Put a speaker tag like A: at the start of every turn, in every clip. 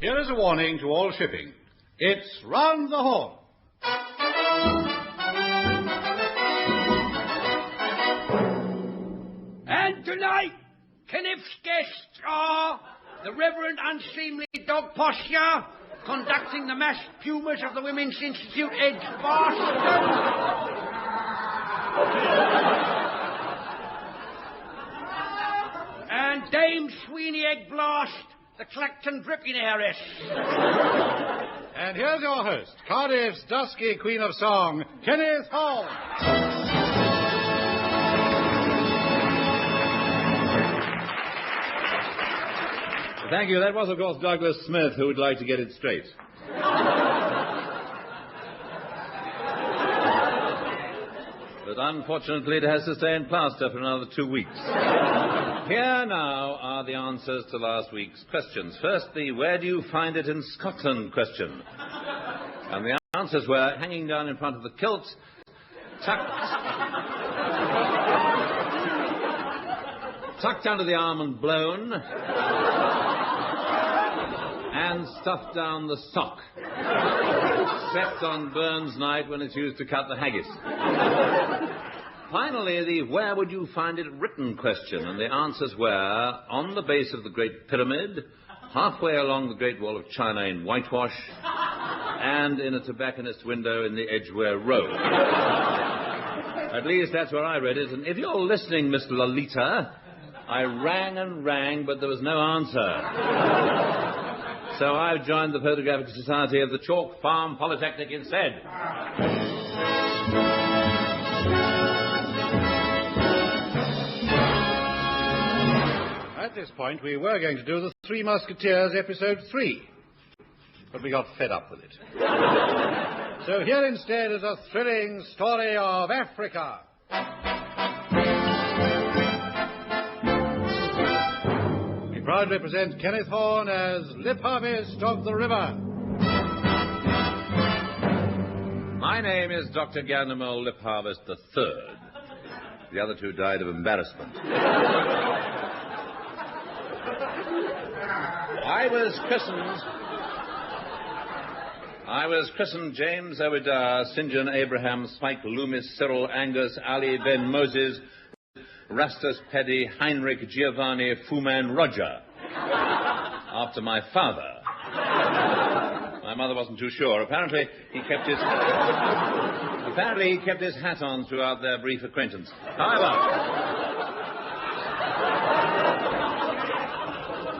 A: Here is a warning to all shipping. It's Round the Horne.
B: And tonight, Kenneth's guests are the Reverend Unseemly Dog Posture, conducting the mass pumas of the Women's Institute, Edge Boston. And Dame Sweeney Egg Blast, the Clacton dripping heiress.
A: And here's your host, Cardiff's dusky queen of song, Kenneth Horne.
C: Thank you. That was, of course, Douglas Smith, who would like to get it straight. But unfortunately, it has to stay in plaster for another 2 weeks. Here now are the answers to last week's questions. First, the where do you find it in Scotland question. And the answers were hanging down in front of the kilt, tucked under the arm and blown, and stuffed down the sock, except on Burns night when it's used to cut the haggis. Finally, the where would you find it written question, and the answers were on the base of the Great Pyramid, halfway along the Great Wall of China in whitewash, and in a tobacconist's window in the Edgware Road. At least that's where I read it, and if you're listening, Miss Lolita, I rang and rang, but there was no answer. So I've joined the Photographic Society of the Chalk Farm Polytechnic instead.
A: At this point, we were going to do the Three Musketeers, episode 3. But we got fed up with it. So here instead is a thrilling story of Africa. We proudly present Kenneth Horne as Lip Harvest of the River.
C: My name is Dr. Ganimal Lip Harvest III. The other two died of embarrassment. I was christened James Obadiah, St. John Abraham, Spike Loomis, Cyril Angus, Ali Ben Moses, Rastus Paddy, Heinrich Giovanni, Fuman Roger, after my father. My mother wasn't too sure. Apparently he kept his hat on throughout their brief acquaintance.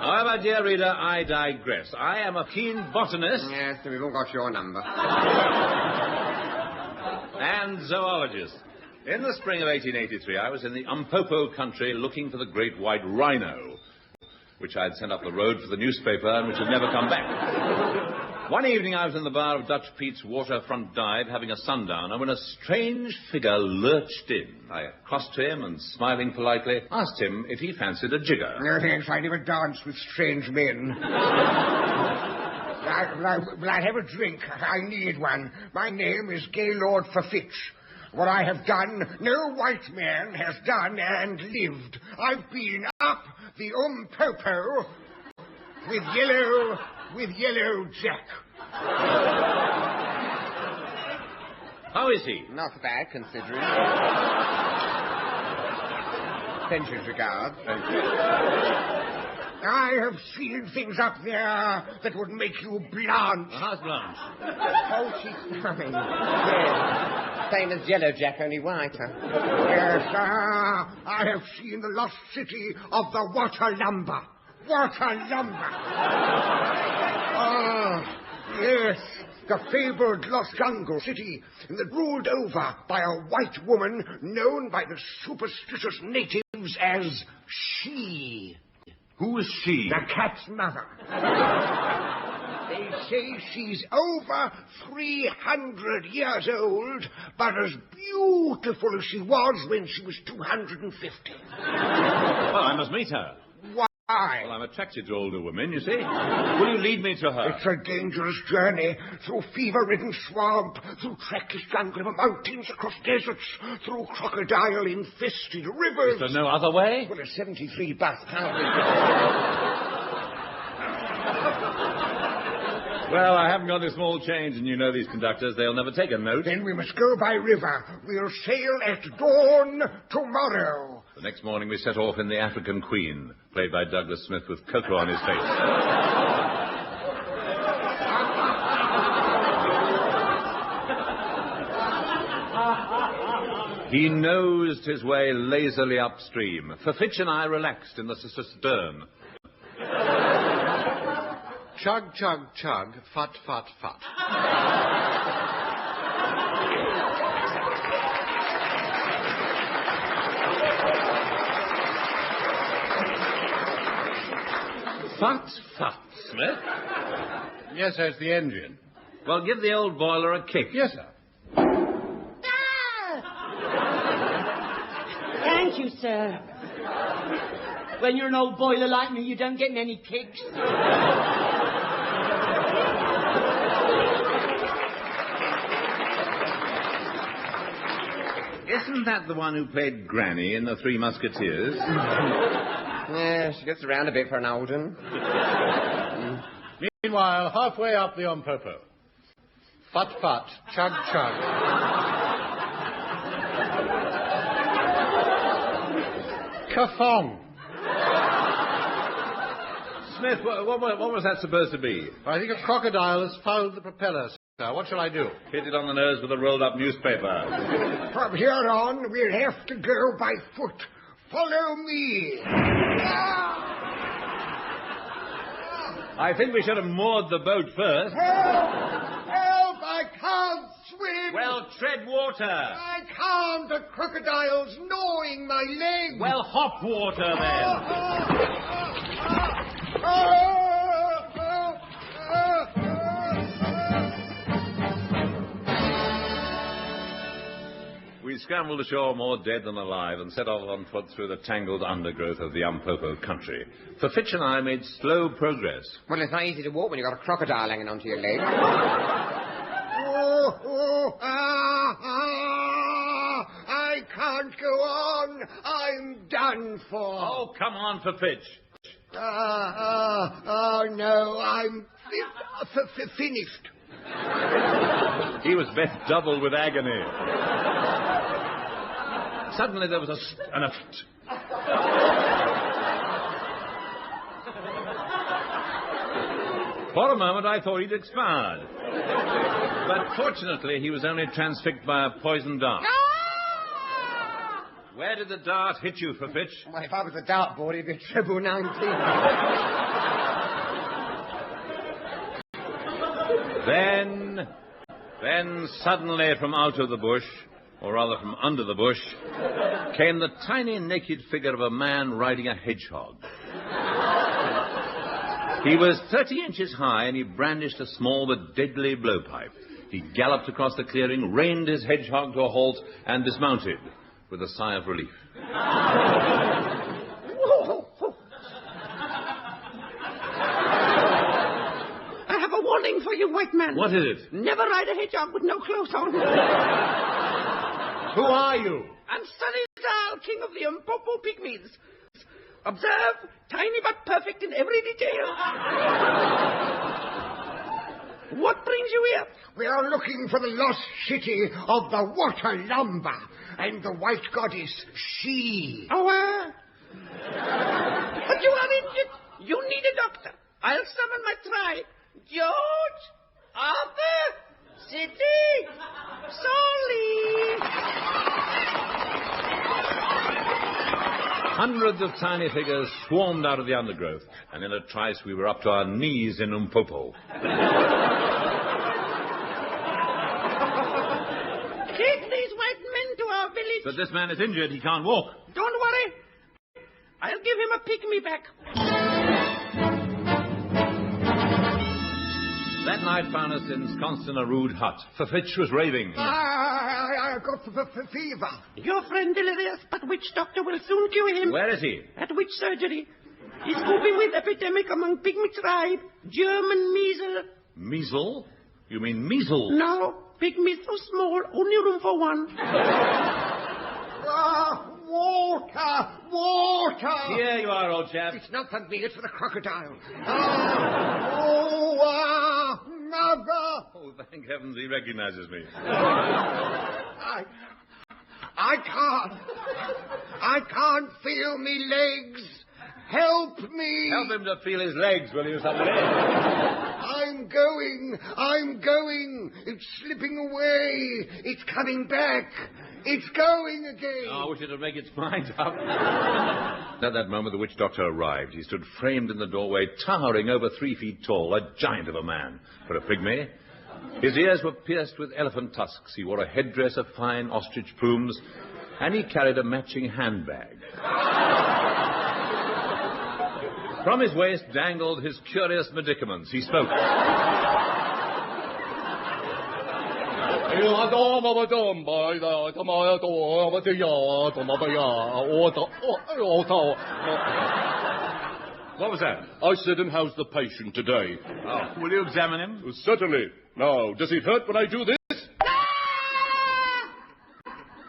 C: However, dear reader, I digress. I am a keen botanist.
D: Yes, we've all got your number.
C: And zoologist. In the spring of 1883, I was in the Umpopo country looking for the great white rhino, which I'd sent up the road for the newspaper and which had never come back. One evening I was in the bar of Dutch Pete's waterfront dive having a sundowner when a strange figure lurched in. I crossed to him and, smiling politely, asked him if he fancied a jigger.
D: No, thanks. I never dance with strange men. Will I have a drink? I need one. My name is Gaylord Forfitch. What I have done, no white man has done and lived. I've been up the Umpopo with Yellow Jack.
C: How is he?
D: Not bad, considering. Send his regards. I have seen things up there that would make you blanch.
C: How's Blanche?
D: Oh, she's fine. Yes. Same as Yellow Jack, only whiter. Yes, I have seen the lost city of the Water Lumber. Yes, the fabled lost jungle city that ruled over by a white woman known by the superstitious natives as She.
C: Who is she?
D: The cat's mother. They say she's over 300 years old, but as beautiful as she was when she was 250.
C: Well, I must meet her.
D: Why?
C: Well, I'm attracted to older women, you see. Will you lead me to her?
D: It's a dangerous journey, through fever-ridden swamp, through trackless jungle of mountains, across deserts, through crocodile-infested rivers.
C: Is there no other way?
D: Well, a 73 bus can't be...
C: Well, I haven't got any small change, and you know these conductors, they'll never take a note.
D: Then we must go by river. We'll sail at dawn tomorrow.
C: The next morning we set off in the African Queen, played by Douglas Smith with cocoa on his face. He nosed his way lazily upstream. Fitch and I relaxed in the stern.
A: Chug, chug, chug, fut, fut, fut.
C: Fut, fut, Smith?
A: Yes, sir, it's the engine.
C: Well, give the old boiler a kick.
A: Yes, sir.
E: Thank you, sir. When you're an old boiler like me, you don't get many kicks.
C: Isn't that the one who played Granny in The Three Musketeers?
F: Yeah, she gets around a bit for an old one.
A: Meanwhile, halfway up the Ompopo. Fut, fut, chug, chug. Kafong.
C: Smith, what was that supposed to be?
A: I think a crocodile has fouled the propeller, sir. What shall I do?
C: Hit it on the nose with a rolled-up newspaper.
D: From here on, we'll have to go by foot. Follow me.
C: I think we should have moored the boat first.
D: Help! Help! I can't swim.
C: Well, tread water.
D: I can't. The crocodile's gnawing my leg.
C: Well, hop water, then. We scrambled ashore more dead than alive and set off on foot through the tangled undergrowth of the Umpopo country. Fitch and I made slow progress.
F: Well, it's not easy to walk when you've got a crocodile hanging onto your leg.
D: I can't go on. I'm done for.
C: Oh, come on, Fitch.
D: No, I'm finished.
C: He was bent double with agony. Suddenly there was an For a moment I thought he'd expired. But fortunately he was only transfixed by a poisoned dart. Where did the dart hit you, Fitch?
F: Well, if I was a dartboard, it'd be treble 19.
C: Then suddenly from out of the bush, or rather from under the bush, came the tiny naked figure of a man riding a hedgehog. He was 30 inches high and he brandished a small but deadly blowpipe. He galloped across the clearing, reined his hedgehog to a halt and dismounted with a sigh of relief.
E: Warning for you, white man.
C: What is it?
E: Never ride a hedgehog with no clothes on.
A: Who are you?
E: I'm Sonny Zal, king of the Umpopo pygmies. Observe, tiny but perfect in every detail. What brings you here?
D: We are looking for the lost city of the water lumber and the white goddess, she.
E: Oh, but you are injured. You need a doctor. I'll summon my tribe. George, Arthur, Sidney, Solly.
C: Hundreds of tiny figures swarmed out of the undergrowth, and in a trice we were up to our knees in Umpopo.
E: Take these white men to our village.
C: But this man is injured. He can't walk.
E: Don't worry. I'll give him a pygmy back.
C: That night found us ensconced in a rude hut. Fitch was raving.
D: I got fever.
E: Your friend delirious, but witch doctor will soon cure him.
C: Where is he?
E: At witch surgery. He's coping with epidemic among pygmy tribe. German measles.
C: Measles? You mean measles?
E: No, pygmies so small, only room for one.
D: Water!
C: Here you are, old chap.
D: It's not for me, it's for the crocodile.
C: thank heavens he recognizes me.
D: I can't feel me legs. Help me.
C: Help him to feel his legs, will you, somebody?
D: I'm going. It's slipping away. It's coming back. It's going again.
C: Oh, I wish it would make its mind up. At that moment, the witch doctor arrived. He stood framed in the doorway, towering over 3 feet tall, a giant of a man for a pygmy. His ears were pierced with elephant tusks. He wore a headdress of fine ostrich plumes, and he carried a matching handbag. From his waist dangled his curious medicaments. He spoke. What was that?
G: I said, and how's the patient today?
C: Oh, will you examine him?
G: Certainly. Now, does it hurt when I do this?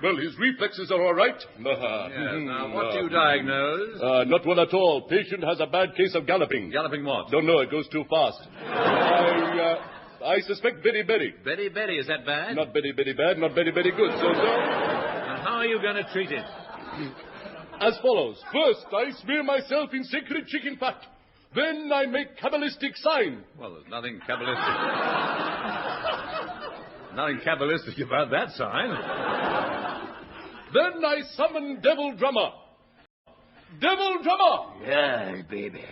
G: Well, his reflexes are all right.
C: Yes, now, what do you diagnose?
G: Not well at all. Patient has a bad case of galloping.
C: Galloping what?
G: Don't know. It goes too fast. I suspect Betty.
C: Betty, is that bad?
G: Not Betty bad, not Betty good. So.
C: And how are you going to treat it?
G: As follows. First, I smear myself in sacred chicken fat. Then I make Kabbalistic sign.
C: Well, there's nothing Kabbalistic. Nothing Kabbalistic about that sign.
G: Then I summon Devil Drummer. Devil Drummer!
D: Yes, baby.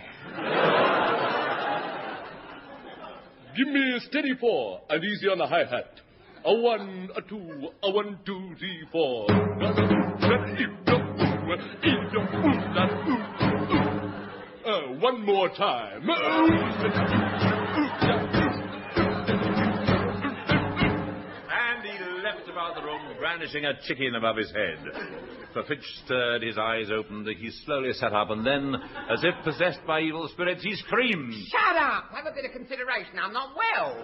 G: Give me a steady 4 and easy on the hi-hat. A 1, a 2, a 1, 2, 3, 4. One more time.
C: And he leapt about the room, brandishing a chicken above his head. Fitch stirred, his eyes opened, he slowly sat up, and then, as if possessed by evil spirits, he screamed.
E: Shut up! Have a bit of consideration. I'm not well.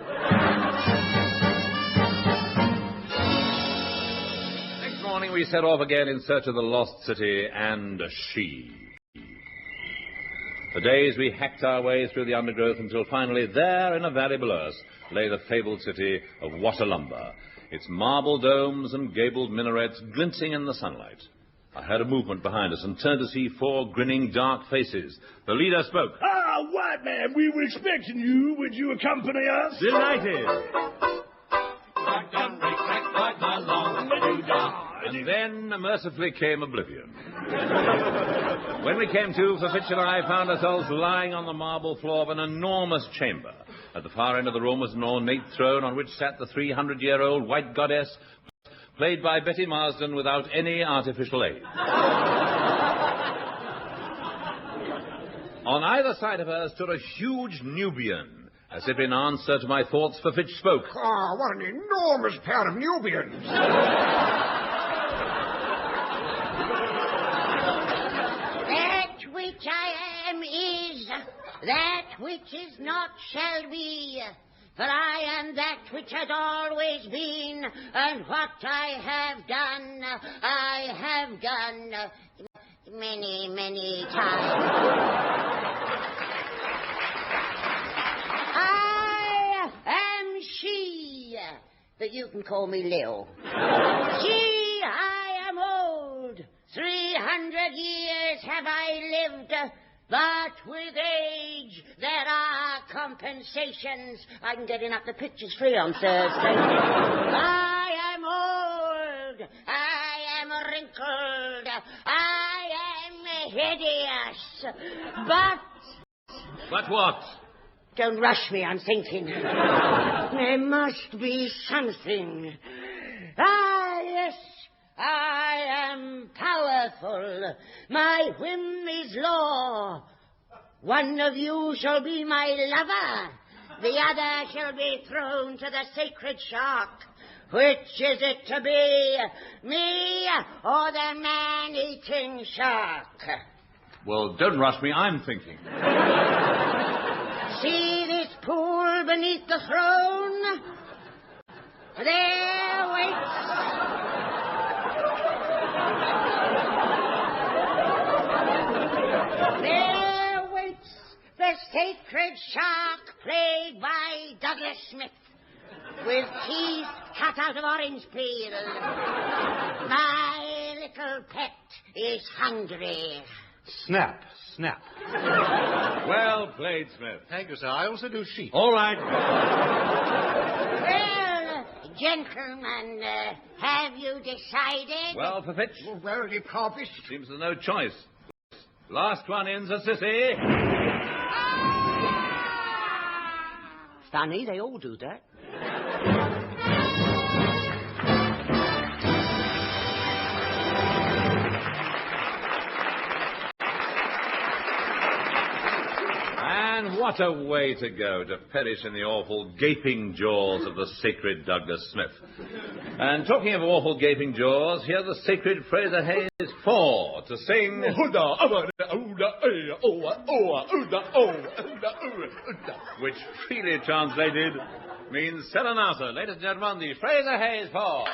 C: Next morning we set off again in search of the lost city and she. For days we hacked our way through the undergrowth until finally there in a valley below us lay the fabled city of Waterlumber, its marble domes and gabled minarets glinting in the sunlight. I heard a movement behind us and turned to see 4 grinning dark faces. The leader spoke.
H: Ah, white man, we were expecting you. Would you accompany us?
C: Delighted. And then mercifully came oblivion. When we came to, Fitch and I found ourselves lying on the marble floor of an enormous chamber. At the far end of the room was an ornate throne on which sat the 300-year-old white goddess, played by Betty Marsden without any artificial aid. On either side of her stood a huge Nubian. As if in answer to my thoughts, Fitch spoke.
D: Oh, what an enormous pair of Nubians.
I: That which I am is, that which is not shall be. For I am that which has always been, and what I have done many, many times. I am she, but you can call me Lil. She, I am old. 300 years have I lived, but with age there are compensations. I can get in up the pictures free on Thursday. I am old. I am wrinkled. I am hideous.
C: But what?
I: Don't rush me, I'm thinking. There must be something. Ah, yes. I am powerful. My whim is law. One of you shall be my lover. The other shall be thrown to the sacred shark. Which is it to be, me or the man-eating shark?
C: Well, don't rush me, I'm thinking.
I: See this pool beneath the throne? There waits... There waits the sacred shark played by Douglas Smith. with teeth cut out of orange peel. My little pet is hungry.
A: Snap, snap.
C: Well played, Smith.
A: Thank you, sir. I also do sheep.
C: All right.
I: Well, gentlemen, have you decided?
C: Well, for Fitch.
D: Well, the Provis.
C: Seems there's no choice. Last one in's a sissy.
B: Funny, they all do that.
C: And what a way to go, to perish in the awful gaping jaws of the sacred Douglas Smith. And talking of awful gaping jaws, here the sacred Fraser Hayes 4 to sing... which freely translated means Serenata. Ladies and gentlemen, the Fraser Hayes 4.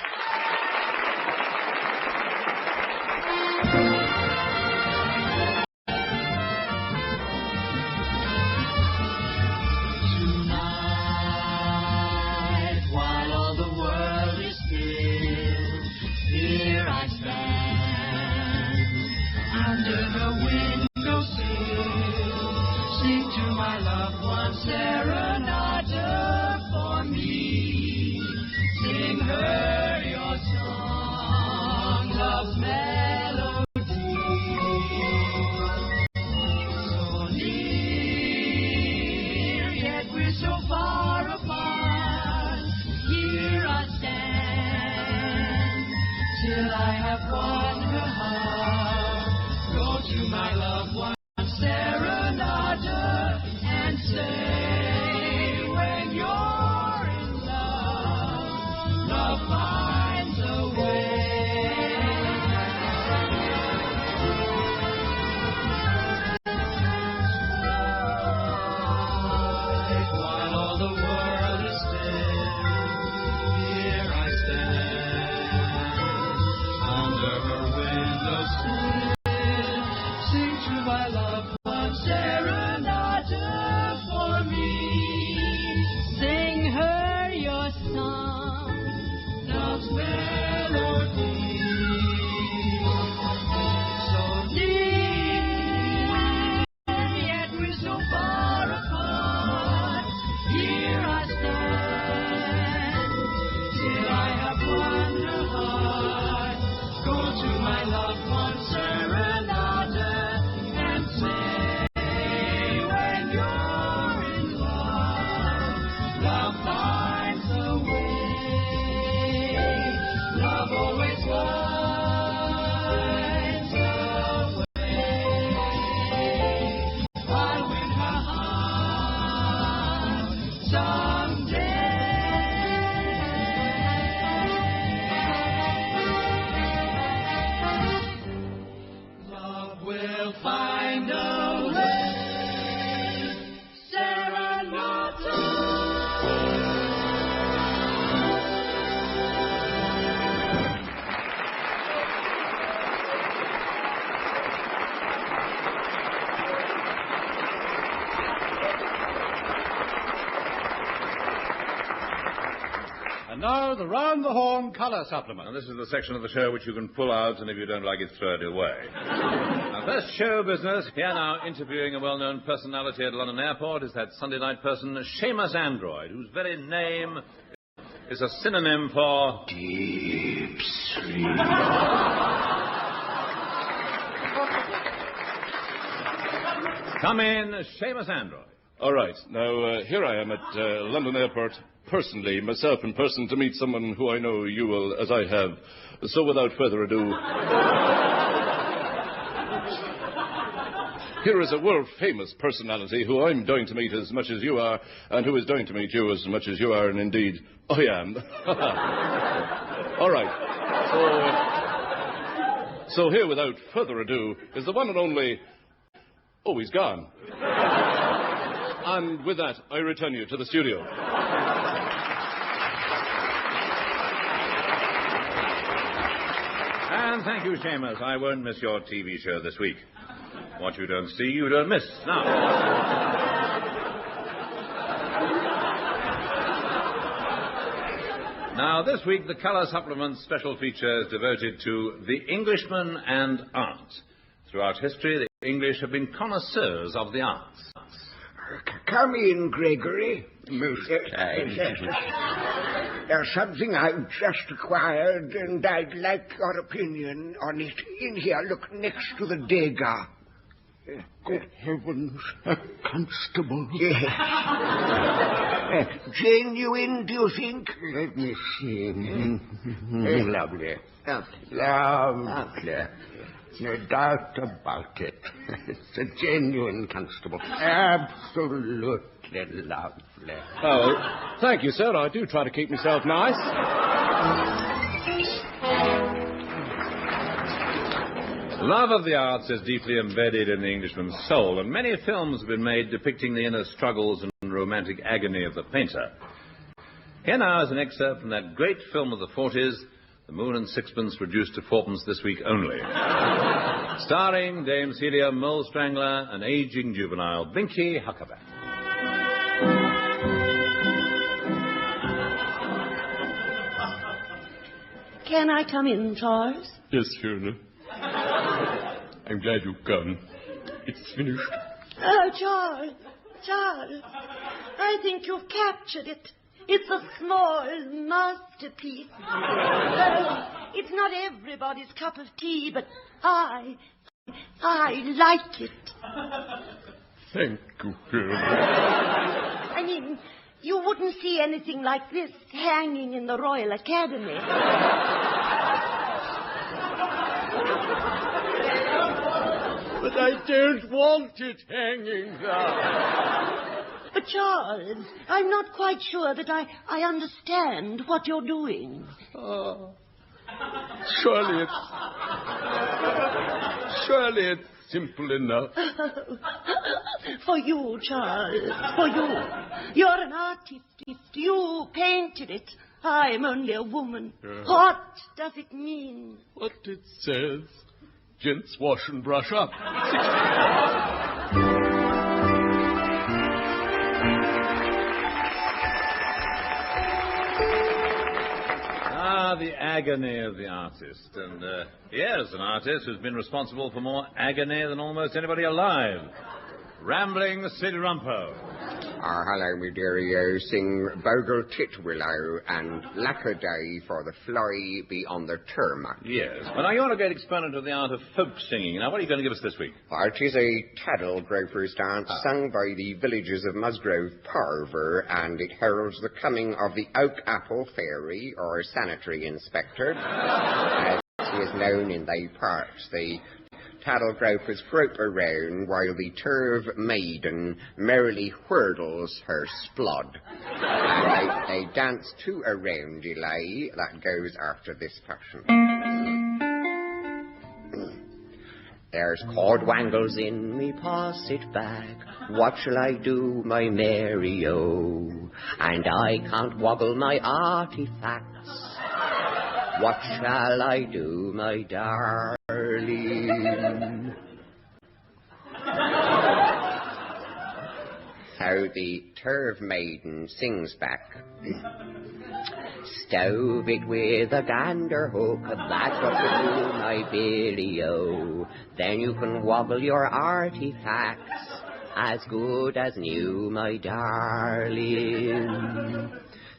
A: And now, the Round the Horne colour supplement.
C: And this is the section of the show which you can pull out, and if you don't like it, throw it away. Now, first show business. Here now, interviewing a well-known personality at London Airport is that Sunday night person, Seamus Android, whose very name is a synonym for...
H: Deep sleep.
C: Come in, Seamus Android.
G: All right. Now, here I am at London Airport, personally, myself in person, to meet someone who I know you will, as I have. So without further ado... Here is a world-famous personality who I'm dying to meet as much as you are, and who is dying to meet you as much as you are, and indeed, I am. All right. So here, without further ado, is the one and only... Oh, he's gone. And with that, I return you to the studio.
C: And thank you, Seamus. I won't miss your TV show this week. What you don't see, you don't miss. Now... Now, this week, the Colour Supplement special feature is devoted to the Englishman and art. Throughout history, the English have been connoisseurs of the arts.
D: Come in, Gregory.
F: Most kind.
D: There's something I've just acquired, and I'd like your opinion on it. In here, look next to the dagger.
H: Good heavens, a constable.
D: Yes. Genuine, do you think?
H: Let me see.
D: Lovely.
H: Lovely. No doubt about it. It's a genuine constable. Absolutely lovely.
G: Oh, thank you, sir. I do try to keep myself nice.
C: Love of the arts is deeply embedded in the Englishman's soul, and many films have been made depicting the inner struggles and romantic agony of the painter. Here now is an excerpt from that great film of the 40s, The Moon and Sixpence, reduced to fourpence this week only. Starring Dame Celia Mole Strangler and aging juvenile Binky Huckaback.
J: Can I come in, Charles?
H: Yes, Fiona. I'm glad you've come. It's finished.
J: Oh, Charles, I think you've captured it. It's a small masterpiece. It's not everybody's cup of tea, but I like it.
H: Thank you, Fiona.
J: I mean, you wouldn't see anything like this hanging in the Royal Academy.
H: But I don't want it hanging there.
J: But, Charles, I'm not quite sure that I understand what you're doing.
H: Surely it's simple enough.
J: For you, Charles, for you. You're an artist. You painted it. I'm only a woman. What does it mean?
H: What it says. Gents, wash and brush up.
C: The agony of the artist. And here's an artist who's been responsible for more agony than almost anybody alive. Rambling Sid Rumpo.
F: Hello, me dearie. Sing Bogle Titwillow and lack a day for the fly be on the term.
C: Yes. Well, now, you're a great exponent of the art of folk singing. Now, what are you going to give us this week?
F: It is a taddle groper's dance sung by the villagers of Musgrove Parver, and it heralds the coming of the Oak Apple Fairy, or Sanitary Inspector, as he is known in they parts. The taddle gropers grope around while the turve maiden merrily whirls her splod. And they dance to a roundelay that goes after this fashion. There's cordwangles in me posset bag. What shall I do, my Mary-O? And I can't woggle my artifacts. What shall I do, my darling? So the turve maiden sings back. Stove it with a gander hook, that's what you do, my Billy-O. Then you can wobble your artifacts as good as new, my darling.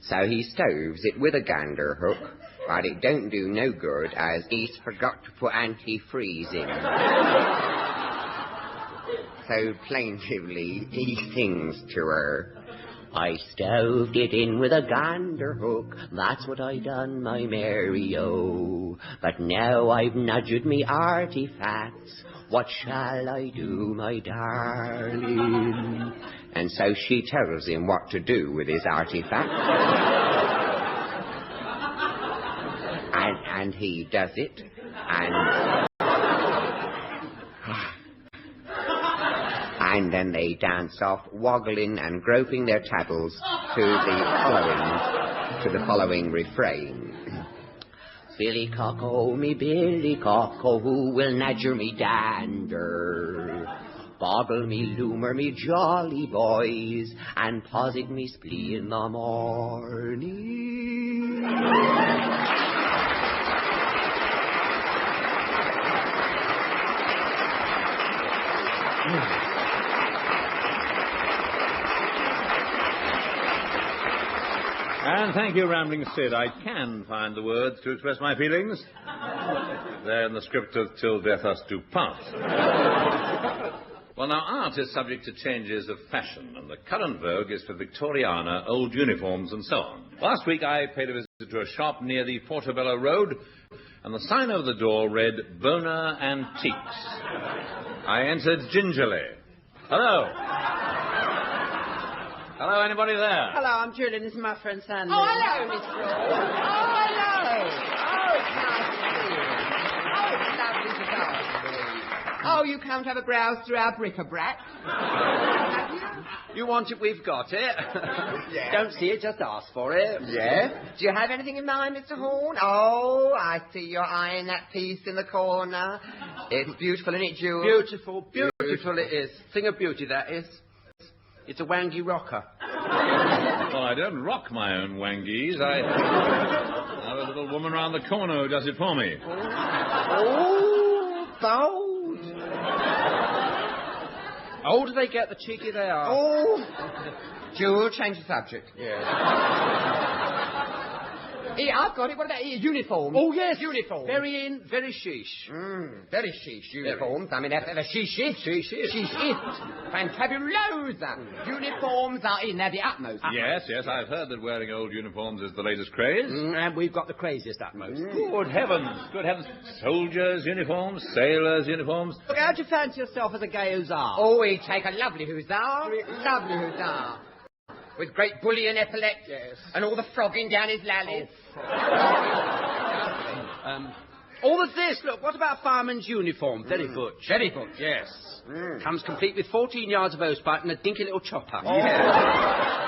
F: So he stoves it with a gander hook, but it don't do no good, as he's forgot to put antifreeze in. So plaintively he sings to her. I stoved it in with a gander hook, that's what I done, my Mary-O. But now I've nudged me artifacts, what shall I do, my darling? And so she tells him what to do with his artifacts. And he does it, and then they dance off, woggling and groping their taddles to the following refrain. Billy Cock, oh me Billy Cock, oh who will nadger me dander? Boggle me loomer me jolly boys, and posit me splee in the morning.
C: And thank you, Rambling Sid. I can find the words to express my feelings. They're in the script of Till Death Us Do Part. Well, now, art is subject to changes of fashion, and the current vogue is for Victoriana, old uniforms, and so on. Last week, I paid a visit to a shop near the Portobello Road, and the sign over the door read, Bona Antiques. I entered gingerly. Hello. Hello, anybody there?
E: Hello, I'm Julian. This is my friend Sandy.
K: Oh, hello, Miss Rose. Oh, hello. Oh, it's nice to see you. Oh, it's lovely to talk to you. Oh, you come to have a browse through our bric-a-brac?
E: You want it, we've got it.
K: Yeah.
E: Don't see it, just ask for it.
K: Yeah? Do you have anything in mind, Mr. Horne? Oh, I see you're eyeing that piece in the corner. It's beautiful, isn't it, Jewel?
E: Beautiful, beautiful it is. Thing of beauty, that is. It's a wangy rocker.
C: Well, I don't rock my own wangies. I have a little woman round the corner who does it for me.
E: Oh, bold. Oh, do they get the cheeky they are?
K: Oh. Jewel, change the subject.
E: Yeah.
K: Here, I've got it. What about here? Uniform.
E: Oh, yes.
K: Uniform.
E: Very in, very sheesh.
K: Very chic uniforms. I mean, they're chic-ish.
E: Chic-ish.
K: Chic-ish. Fantabulosa. Uniforms are in. They're the utmost.
C: Yes, I've heard that wearing old uniforms is the latest craze.
E: And we've got the craziest utmost.
C: Good heavens. Soldiers' uniforms, sailors' uniforms.
E: Look, how'd you fancy yourself as a gay hussar?
K: Oh, he'd take a lovely hussar. Lovely hussar. With great bullion epaulets.
E: Yes.
K: And all the frogging down his lallies.
E: All of this, look, what about fireman's uniform? Very butch.
K: Very butch.
E: Yes. Comes complete with 14 yards of hosepipe and a dinky little chopper.
K: Oh. Yeah.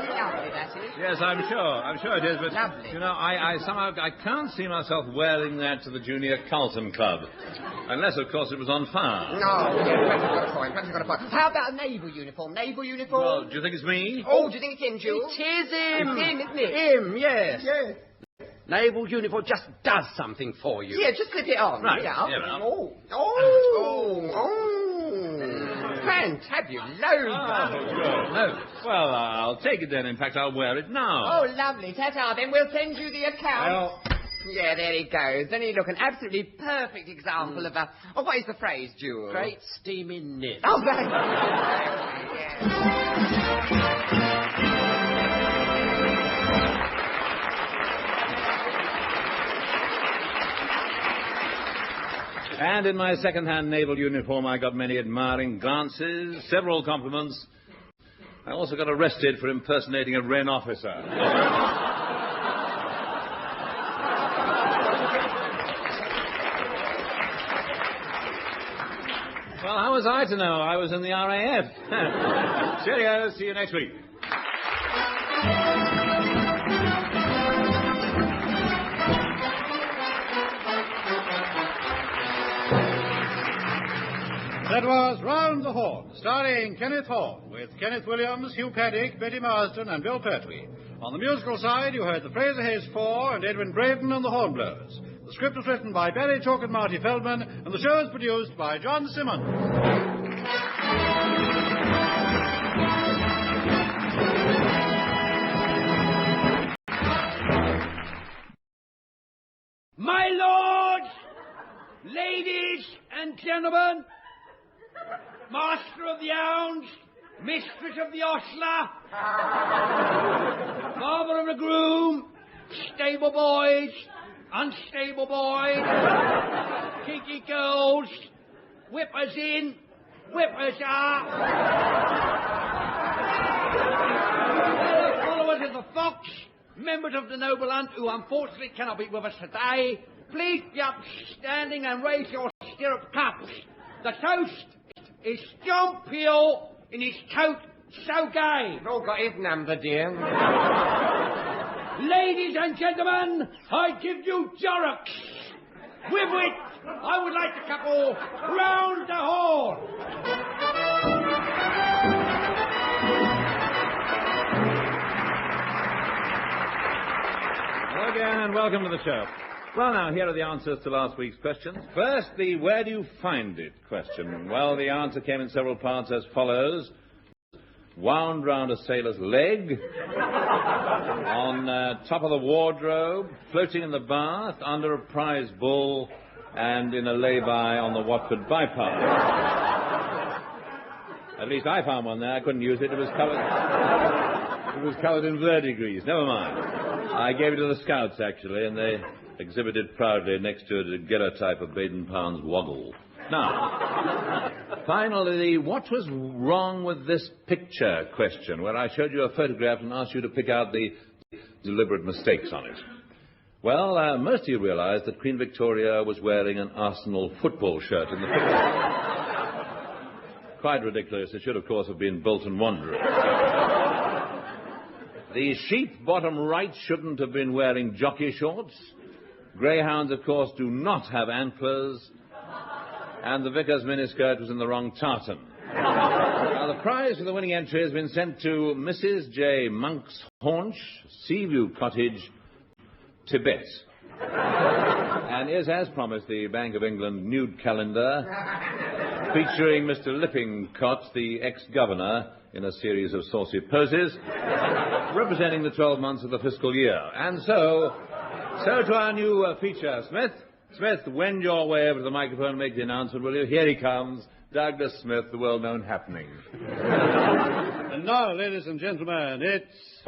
K: Lovely, that is.
C: Yes, I'm sure it is, but,
K: Lovely.
C: you know, I somehow can't see myself wearing that to the Junior Carlton Club. Unless, of course, it was on fire.
K: No, perhaps you've got a point. How about a naval uniform? Naval uniform?
C: Well, do you think it's me?
K: Oh, do you think it's him, Jules?
E: It is him.
K: It's him, isn't it?
E: Him, yes.
K: Yes.
E: Naval uniform just does something for you.
K: Yeah, just slip it on.
C: Right.
K: Yeah.
C: Yeah.
K: Oh. Fantabulosa.
C: No. Well, I'll take it then. In fact, I'll wear it now.
K: Oh, lovely. Ta-ta. Then we'll send you the account.
C: Well,
K: yeah, there he goes. Then he look an absolutely perfect example of a... Oh, what is the phrase, Jewel?
E: Great steaming nip.
K: Oh, thank you.
C: and in my second-hand naval uniform, I got many admiring glances, several compliments. I also got arrested for impersonating a Wren officer. Well, how was I to know? I was in the RAF. Cheerio. See you next week.
A: That was Round the Horne, starring Kenneth Horne, with Kenneth Williams, Hugh Paddick, Betty Marsden, and Bill Pertwee. On the musical side, you heard the Fraser Hayes Four and Edwin Braden and the Hornblowers. The script was written by Barry Chalk and Marty Feldman, and the show was produced by John Simmons.
B: My lords, ladies and gentlemen, master of the hounds, mistress of the ostler, father of the groom, stable boys, unstable boys, kinky girls, whippers in, whippers out, fellow followers of the fox, members of the noble hunt who unfortunately cannot be with us today, please be upstanding and raise your stirrup cups. The toast is John Peel in his coat so gay.
K: We've all got his number, dear.
B: Ladies and gentlemen, I give you Jorrocks. With which I would like to couple Round the Horne.
C: and welcome to the show. Well, now, here are the answers to last week's questions. First, the where do you find it question. Well, the answer came in several parts as follows. Wound round a sailor's leg, on top of the wardrobe, floating in the bath, under a prize bull, and in a lay-by on the Watford bypass. At least I found one there. I couldn't use it. It was covered in verdigris. Never mind. I gave it to the scouts, actually, and they exhibited proudly next to a daguerreotype of Baden-Powell's Woggle. Now, finally, what was wrong with this picture question, where I showed you a photograph and asked you to pick out the deliberate mistakes on it? Well, most of you realized that Queen Victoria was wearing an Arsenal football shirt in the picture. Quite ridiculous. It should, of course, have been Bolton Wanderers. The sheep bottom right shouldn't have been wearing jockey shorts. Greyhounds, of course, do not have antlers. And the vicar's miniskirt was in the wrong tartan. Now, the prize for the winning entry has been sent to Mrs. J. Monk's Haunch, Seaview Cottage, Tibet. And is, as promised, the Bank of England nude calendar featuring Mr. Lippincott, the ex-governor, in a series of saucy poses, representing the 12 months of the fiscal year. And so to our new feature, Smith. Smith, wend your way over to the microphone and make the announcement, will you? Here he comes, Douglas Smith, the well-known happening.
A: And now, ladies and gentlemen, it's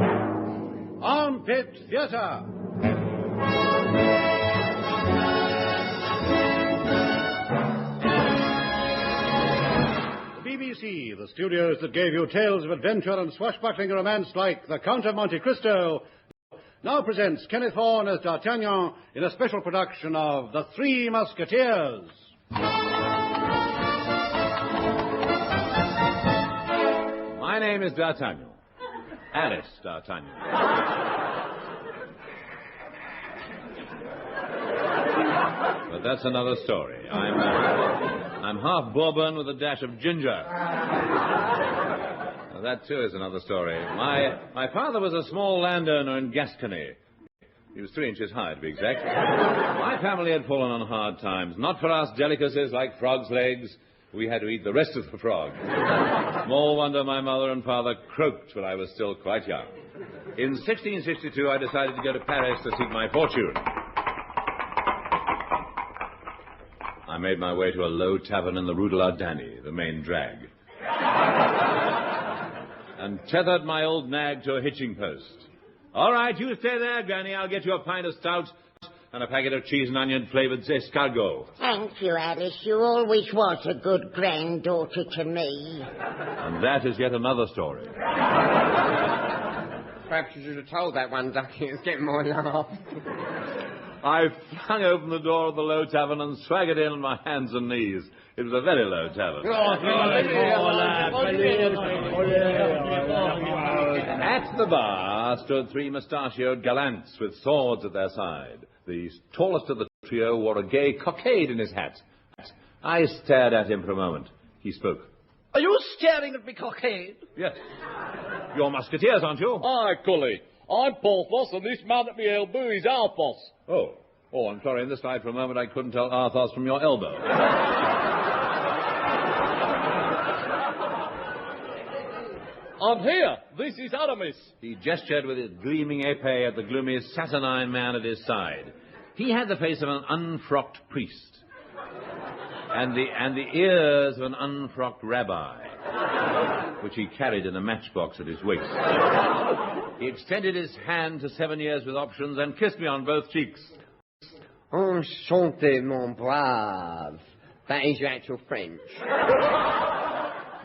A: Armpit Theatre. The BBC, the studios that gave you tales of adventure and swashbuckling romance like The Count of Monte Cristo, now presents Kenneth Horne as D'Artagnan in a special production of The Three Musketeers.
C: My name is D'Artagnan. Alice D'Artagnan. But that's another story. I'm half Bourbon with a dash of ginger. That, too, is another story. My father was a small landowner in Gascony. He was 3 inches high, to be exact. My family had fallen on hard times. Not for us delicacies like frog's legs. We had to eat the rest of the frog. Small wonder my mother and father croaked when I was still quite young. In 1662, I decided to go to Paris to seek my fortune. I made my way to a low tavern in the Rue de la Danny, the main drag, and tethered my old nag to a hitching post. All right, you stay there, Granny. I'll get you a pint of stout and a packet of cheese and onion-flavoured escargot.
I: Thank you, Alice. You always was a good granddaughter to me.
C: And that is yet another story.
F: Perhaps you should have told that one, Ducky. It's getting more laughs.
C: I flung open the door of the low tavern and swaggered in on my hands and knees. It was a very low tavern. At the bar stood 3 mustachioed gallants with swords at their side. The tallest of the trio wore a gay cockade in his hat. I stared at him for a moment. He spoke.
E: Are you staring at me, cockade?
C: Yes. You're musketeers, aren't you?
H: Aye, Cully. I'm Porthos, and this man at me elbow is Arthos.
C: Oh, I'm sorry. In this light, for a moment, I couldn't tell Arthos from your elbow.
H: I'm here. This is Aramis.
C: He gestured with his gleaming épée at the gloomy, saturnine man at his side. He had the face of an unfrocked priest, and the ears of an unfrocked rabbi, which he carried in a matchbox at his waist. He extended his hand to 7 years with options and kissed me on both cheeks.
F: Enchanté, mon brave. That is your actual French.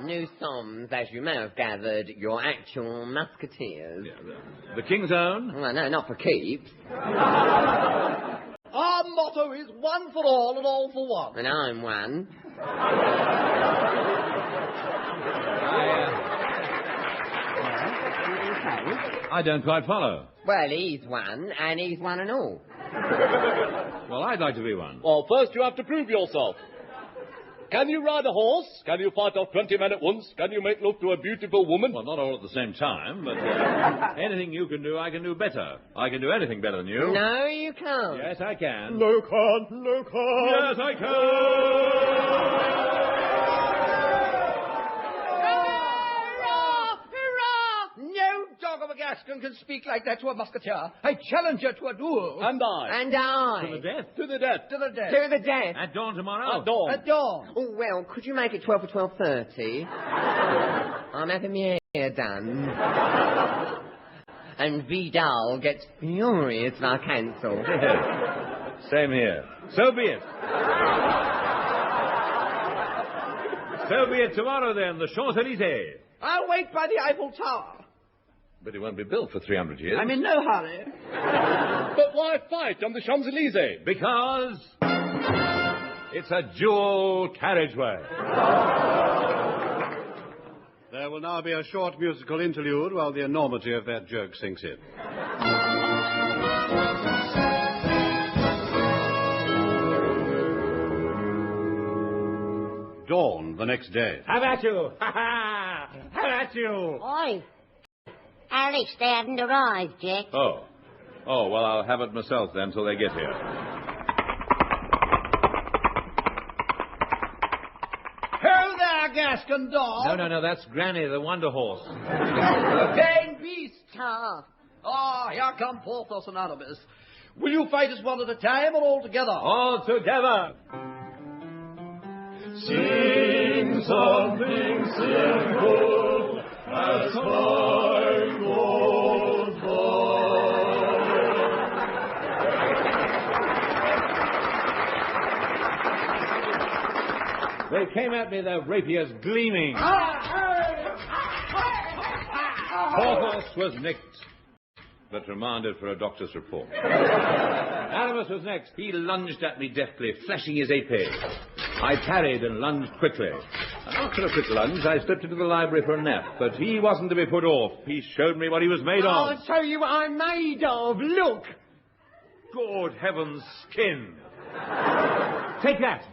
F: Nous sommes, as you may have gathered, your actual musketeers.
C: Yeah, the King's Own?
F: Well, no, not for keeps.
E: Our motto is one for all and all for one.
F: And I'm one.
C: I don't quite follow.
F: Well, he's one, and he's one and all.
C: Well, I'd like to be one.
H: Well, first you have to prove yourself.
G: Can you ride a horse? Can you fight off 20 men at once? Can you make love to a beautiful woman?
C: Well, not all at the same time, but anything you can do, I can do better. I can do anything better than you.
K: No, you can't.
C: Yes, I can.
H: No, can't. No, can't.
C: Yes, I can.
B: No dog of a Gascon can speak like that to a musketeer. I challenge you to a duel.
G: And I.
K: And I.
C: To the death.
G: To the death.
B: To the death.
K: To the death.
C: At dawn tomorrow.
G: At dawn.
B: At dawn.
K: Oh, well, could you make it 12 for 12:30? I'm having my hair done. And Vidal gets furious if I cancel.
C: Same here. So be it. So be it tomorrow, then, the Champs-Élysées.
B: I'll wait by the Eiffel Tower.
C: But it won't be built for 300 years.
B: I'm in no hurry.
G: But why fight on the Champs-Élysées?
C: Because it's a dual carriageway.
A: There will now be a short musical interlude while the enormity of that joke sinks in. Dawn the next day.
C: How about you? Ha ha! How about you?
I: Oi. Alice, they haven't arrived yet.
C: Oh, well, I'll have it myself then till they get here.
B: Ho there, Gascon dog.
C: No, that's Granny, the Wonder Horse.
B: Dang beast.
I: Oh.
B: Ah, here come Porthos and Aramis. Will you fight us one at a time or all together?
C: All together.
H: Sing something simple as time goes by.
C: They came at me, their rapiers gleaming. Porthos was nicked, but remanded for a doctor's report. Aramis was next. He lunged at me deftly, flashing his épée. I parried and lunged quickly. After a quick lunge, I slipped into the library for a nap, but he wasn't to be put off. He showed me what he was made of.
K: I'll show you what I'm made of. Look.
C: Good heavens, skin. Take that.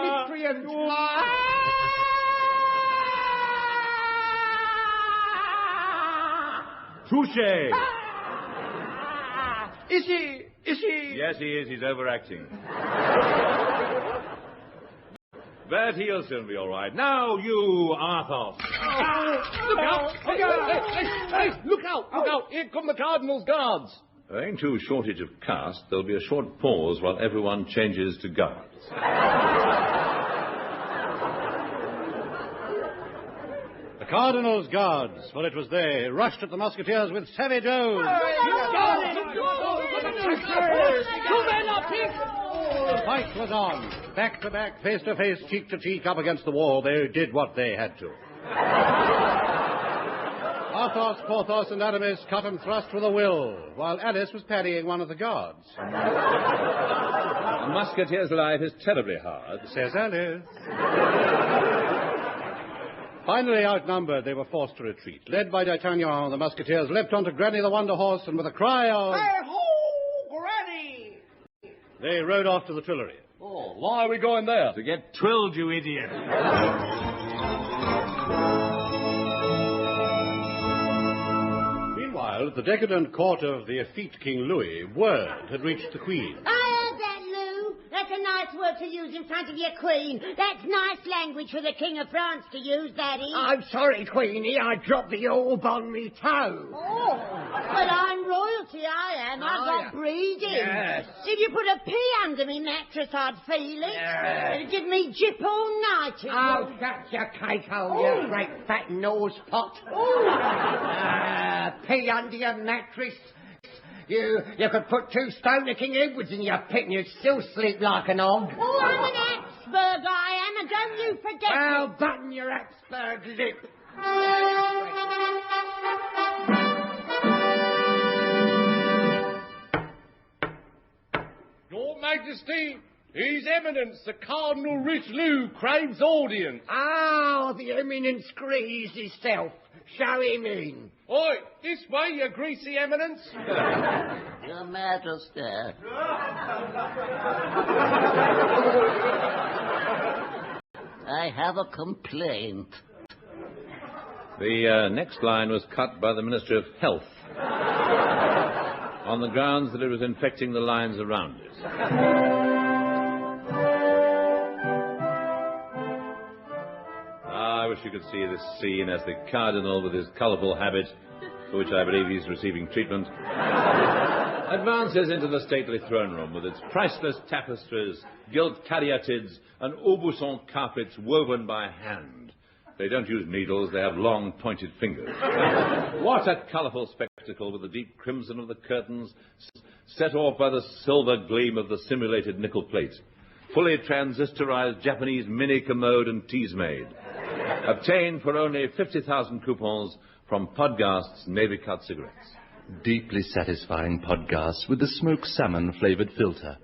K: Miscreant.
C: Touché.
B: Is he?
C: Yes, he is. He's overacting. But he'll soon be all right. Now, you, Athos.
G: Look out! Hey, look out! Look out! Here come the Cardinal's guards.
C: Owing to a shortage of caste, there'll be a short pause while everyone changes to guards.
A: The Cardinal's guards, for it was they, rushed at the musketeers with savage oaths. The fight was on. Back to back, face to face, cheek to cheek, up against the wall. They did what they had to. Athos, Porthos, and Aramis cut and thrust with a will, while Alice was parrying one of the guards.
C: A musketeer's life is terribly hard,
A: says Alice. Finally outnumbered, they were forced to retreat. Led by D'Artagnan, the musketeers leapt onto Granny the Wonder Horse, and with a cry of...
B: Hey-ho, Granny!
A: They rode off to the Tuileries.
G: Oh, why are we going there?
C: To get twilled, you idiot.
A: Meanwhile, at the decadent court of the effete King Louis, word had reached the Queen.
I: I heard that, Lou. That's a nice word to use in front of your Queen. That's nice language for the King of France to use, that is.
D: I'm sorry, Queenie. I dropped the orb on me toe.
I: Oh, but I'm royalty, I am. I've got breeding.
D: Yes.
I: If you put a pea under me mattress, I'd feel it. It'd give me jip all night. It
D: Oh,
I: would.
D: shut your cake hole, you great fat nose pot. Pea under your mattress. You could put 2 stone to King Edward's in your pit and you'd still sleep like an og.
I: Oh, I'm an Habsburg, I am, and don't you forget
D: Well,
I: it.
D: button your Habsburg lip.
G: Your Majesty, His Eminence, the Cardinal Richelieu, craves audience.
D: Oh, the eminence grease himself. Show him in.
G: Oi, this way, your greasy eminence.
E: Your Majesty.
L: I have a complaint.
C: The next line was cut by the Ministry of Health on the grounds that it was infecting the lines around it. I wish you could see this scene as the Cardinal, with his colourful habit, for which I believe he's receiving treatment, advances into the stately throne room with its priceless tapestries, gilt caryatids, and Aubusson carpets woven by hand. They don't use needles, they have long, pointed fingers. What a colourful spectacle, with the deep crimson of the curtains set off by the silver gleam of the simulated nickel plate. Fully transistorized Japanese mini-commode and teasmade. Obtained for only 50,000 coupons from Podgast's Navy Cut cigarettes.
M: Deeply satisfying Podgast with the smoked salmon-flavoured filter.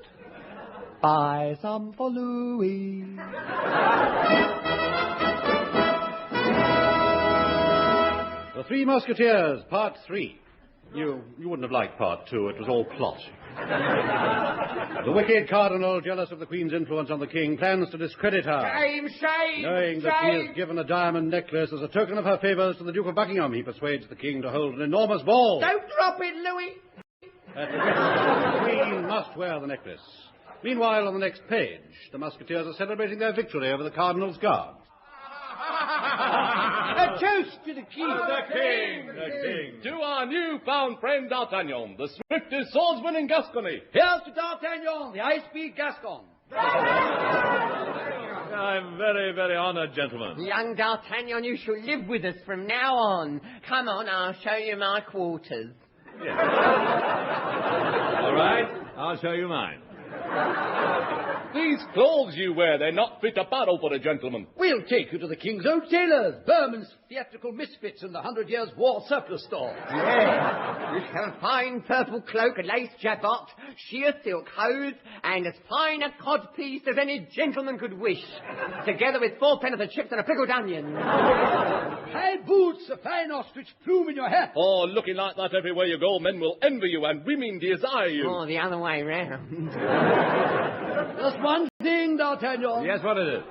M: Buy some for Louis.
A: The Three Musketeers, Part 3. You wouldn't have liked Part 2. It was all plot. The wicked Cardinal, jealous of the Queen's influence on the King, plans to discredit her.
B: Shame!
A: Knowing that she is given a diamond necklace as a token of her favours to the Duke of Buckingham, he persuades the King to hold an enormous ball.
B: Don't drop it, Louis!
A: At which the Queen must wear the necklace. Meanwhile, on the next page, the Musketeers are celebrating their victory over the Cardinal's guard.
B: A toast to the King!
G: The King! To our new-found friend D'Artagnan, the swiftest swordsman in Gascony.
B: Here's to D'Artagnan, the high-speed Gascon.
C: I'm very, very honoured, gentlemen.
K: Young D'Artagnan, you shall live with us from now on. Come on, I'll show you my quarters.
C: Yes. All right, I'll show you mine.
G: These clothes you wear, they're not fit to battle for a gentleman.
B: We'll take you to the King's own tailors, Berman's Theatrical Misfits, and the 100 Years' War surplus store.
K: Yes. You shall find purple cloak, lace jabot, sheer silk hose, and as fine a codpiece as any gentleman could wish, together with 4 penitent chips and a pickled onion.
B: High boots, a fine ostrich plume in your hat.
G: Oh, looking like that everywhere you go, men will envy you and women desire you.
K: Oh, the other way round.
B: Just one thing, D'Artagnan.
C: Yes, what is it?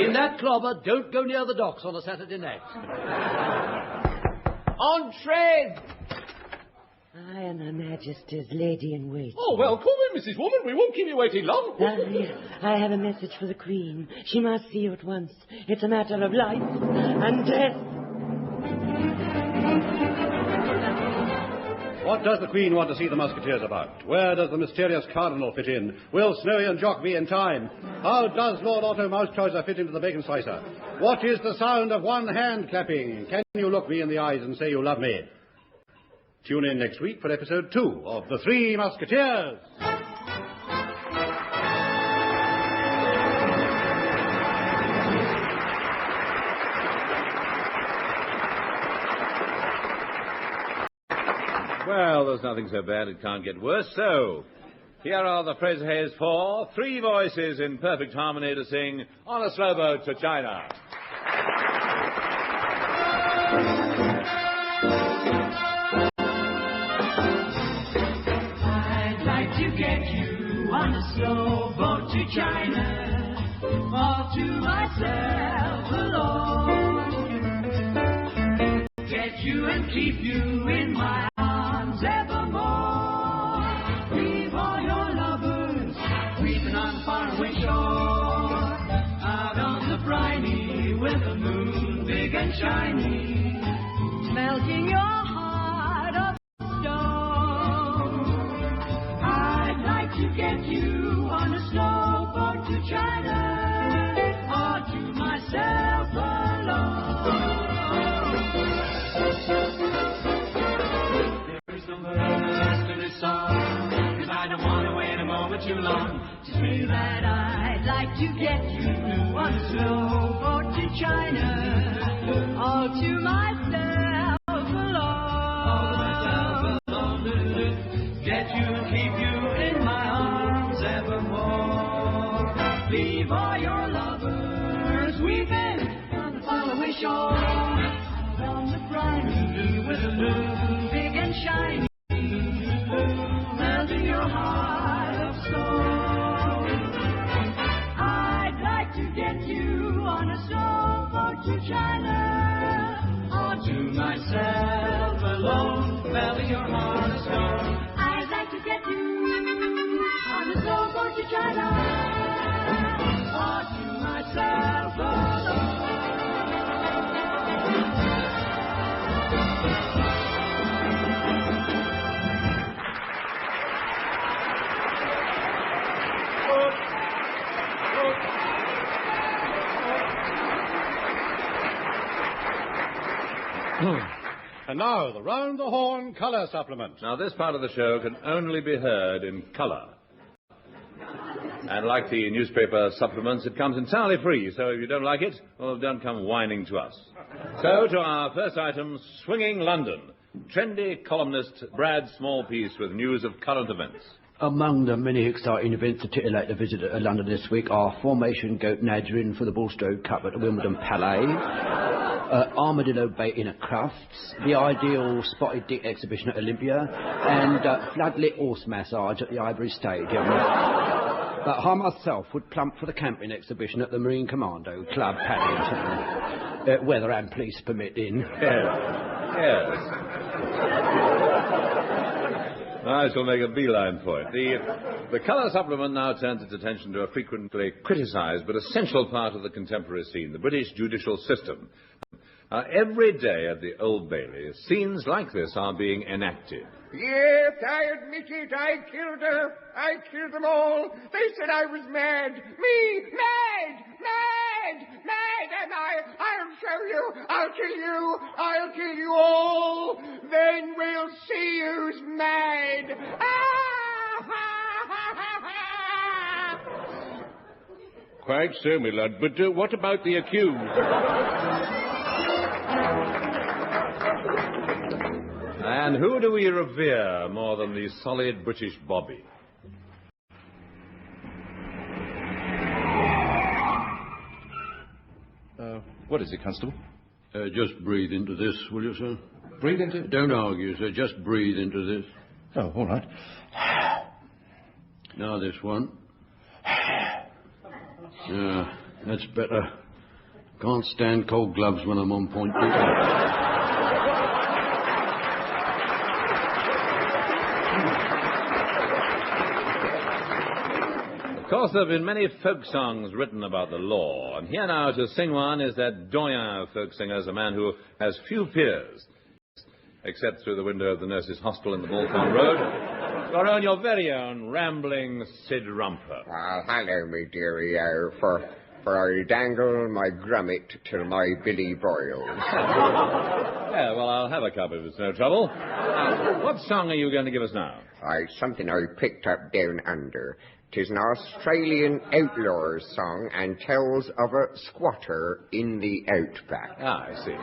B: In that clobber, don't go near the docks on a Saturday night.
K: Entrez!
J: I am Her Majesty's lady-in-waiting.
G: Oh, well, come in, Mrs. Woman. We won't keep you waiting long.
J: I have a message for the Queen. She must see you at once. It's a matter of life and death.
A: What does the Queen want to see the Musketeers about? Where does the mysterious Cardinal fit in? Will Snowy and Jock be in time? How does Lord Otto Mousechouser fit into the bacon slicer? What is the sound of one hand clapping? Can you look me in the eyes and say you love me? Tune in next week for episode 2 of The Three Musketeers.
C: Well, there's nothing so bad it can't get worse, so here are the Fraser Hayes 4, 3 voices in perfect harmony to sing On a Slow Boat to China.
N: I'd like to get you on a slow boat to China, all to myself alone. Get you and keep you in my arms evermore. Leave all your lovers weeping on the faraway shore. Out on the briny with the moon big and shiny, melting your heart of stone. I'd like to get you on a slow boat to China, all to myself alone. Too long, just say that I'd like to get you on a slow boat to China, all to myself alone. Get you and keep you in my arms evermore. Leave all your lovers weeping on the faraway shore. Out on the briny with a moon big and shiny, melting your heart. I'd China, all to myself alone, belly your heart of stone. I'd like to get you on the sailboat to China, all to myself alone.
A: And now, the Round the Horne colour supplement.
C: Now, this part of the show can only be heard in colour. And like the newspaper supplements, it comes entirely free, so if you don't like it, well, don't come whining to us. So, to our first item, Swinging London. Trendy columnist Brad Smallpiece with news of current events.
O: Among the many exciting events to titillate the visitor to London this week are Formation Goat Nadgering for the Bulstrode Cup at the Wimbledon Palais, Armadillo baiting at Crufts, the Ideal Spotted Dick exhibition at Olympia, and Floodlit Horse Massage at the Ivory Stadium. But I myself would plump for the camping exhibition at the Marine Commando Club, Paddington, weather and police permitting.
C: Yes. I shall make a beeline for it. The colour supplement now turns its attention to a frequently criticised but essential part of the contemporary scene, the British judicial system. Every day at the Old Bailey, scenes like this are being enacted.
D: Yes, I admit it. I killed her. I killed them all. They said I was mad. Me, mad, mad, mad. And I'll show you. I'll kill you. I'll kill you all. Then we'll see who's mad.
G: Quite so, my lord. But what about the accused?
C: And who do we revere more than the solid British Bobby?
G: What is it, Constable?
H: Just breathe into this, will you, sir?
G: Breathe into...
H: Don't argue, sir. Just breathe into this.
G: Oh, all right.
H: Now this one. Yeah, that's better. Can't stand cold gloves when I'm on point duty.
C: Of course, there have been many folk songs written about the law, and here now to sing one is that doyen of folk singers, a man who has few peers, except through the window of the nurses' hostel in the Balcon Road. Your very own rambling Sid Rumper.
F: Well, hello, me dearie, for I dangle my grummet till my billy boils.
C: Yeah, well, I'll have a cup if it's no trouble. Now, what song are you going to give us now?
F: Something I picked up down under. 'Tis an Australian outlaws song and tells of a squatter in the outback.
C: Ah, I see.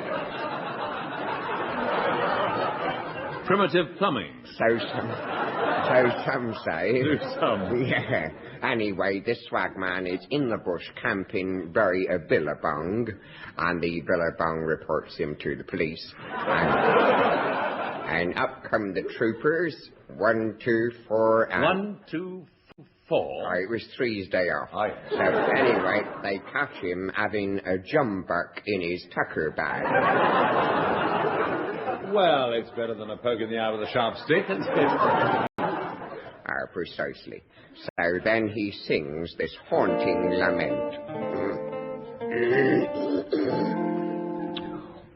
C: Primitive plumbing.
F: So some say.
C: Some.
F: Yeah. Anyway, this swagman is in the bush camping by a billabong, and the billabong reports him to the police. And up come the troopers. 1, 2, 4, and...
C: 1, 2, 4.
F: It was 3's day off.
C: Oh, yeah.
F: So anyway, they catch him having a jumbuck in his tucker bag.
C: Well, it's better than a poke in the eye with a sharp stick.
F: Precisely. So then he sings this haunting lament.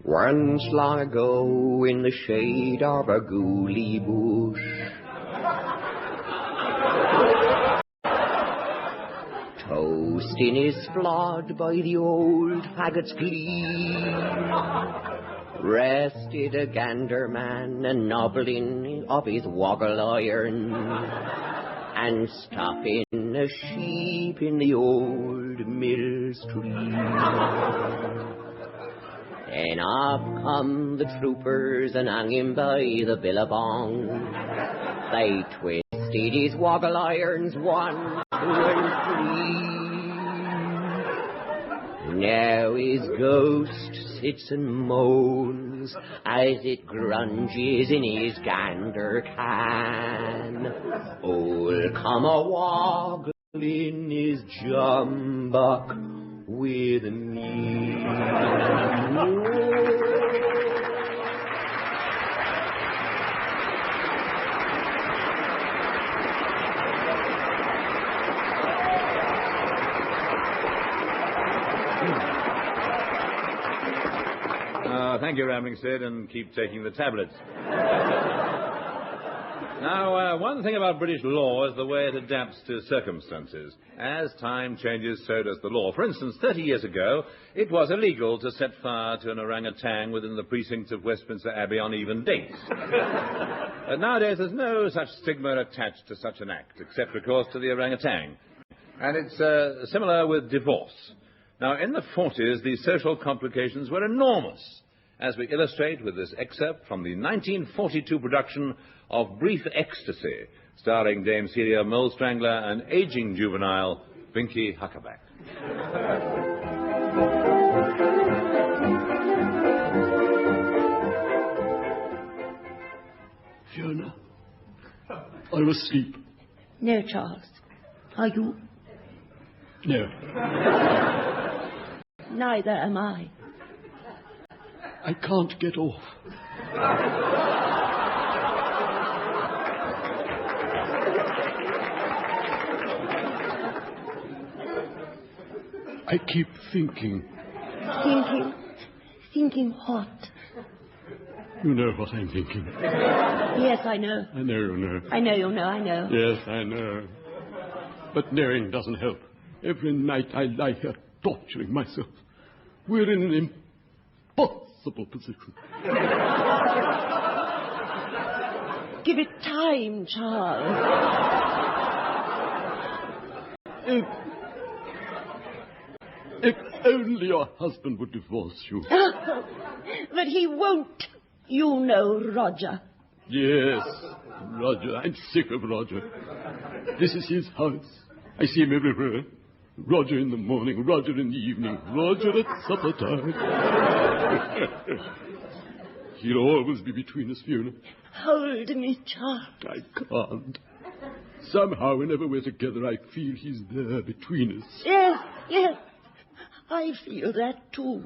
F: Once long ago, in the shade of a gooly bush, toasting his flood by the old faggot's glee, rested a gander man, a nobbling of his woggle iron, and stopping a sheep in the old mill street. And up come the troopers and hung him by the billabong. They twisted his woggle irons 1, 2, and 3. Now his ghost sits and moans as it grunges in his gander can. Old come a woggling his jumbuck with me.
C: Thank you, Rambling Sid, and keep taking the tablets. Now, one thing about British law is the way it adapts to circumstances. As time changes, so does the law. For instance, 30 years ago, it was illegal to set fire to an orangutan within the precincts of Westminster Abbey on even dates. Nowadays, there's no such stigma attached to such an act, except, of course, to the orangutan. And it's similar with divorce. Now, in the 40s, the social complications were enormous, as we illustrate with this excerpt from the 1942 production of Brief Ecstasy, starring Dame Celia Mole-Strangler and aging juvenile Binky Huckaback.
H: Fiona, I'm asleep.
J: No, Charles. Are you?
H: No.
J: Neither am I.
H: I can't get off. I keep thinking.
J: Thinking what?
H: You know what I'm thinking.
J: Yes, I know.
H: I know you know.
J: I know you know, I know.
H: Yes, I know. But knowing doesn't help. Every night I lie here torturing myself. We're in an impossible position.
J: Give it time, Charles.
H: If only your husband would divorce you.
J: But he won't, you know, Roger.
H: Yes, Roger. I'm sick of Roger. This is his house. I see him everywhere. Roger in the morning, Roger in the evening, Roger at supper time. He'll always be between us, Fiona.
J: Hold me, Charles.
H: I can't. Somehow, whenever we're together, I feel he's there between us.
J: Yes. I feel that too.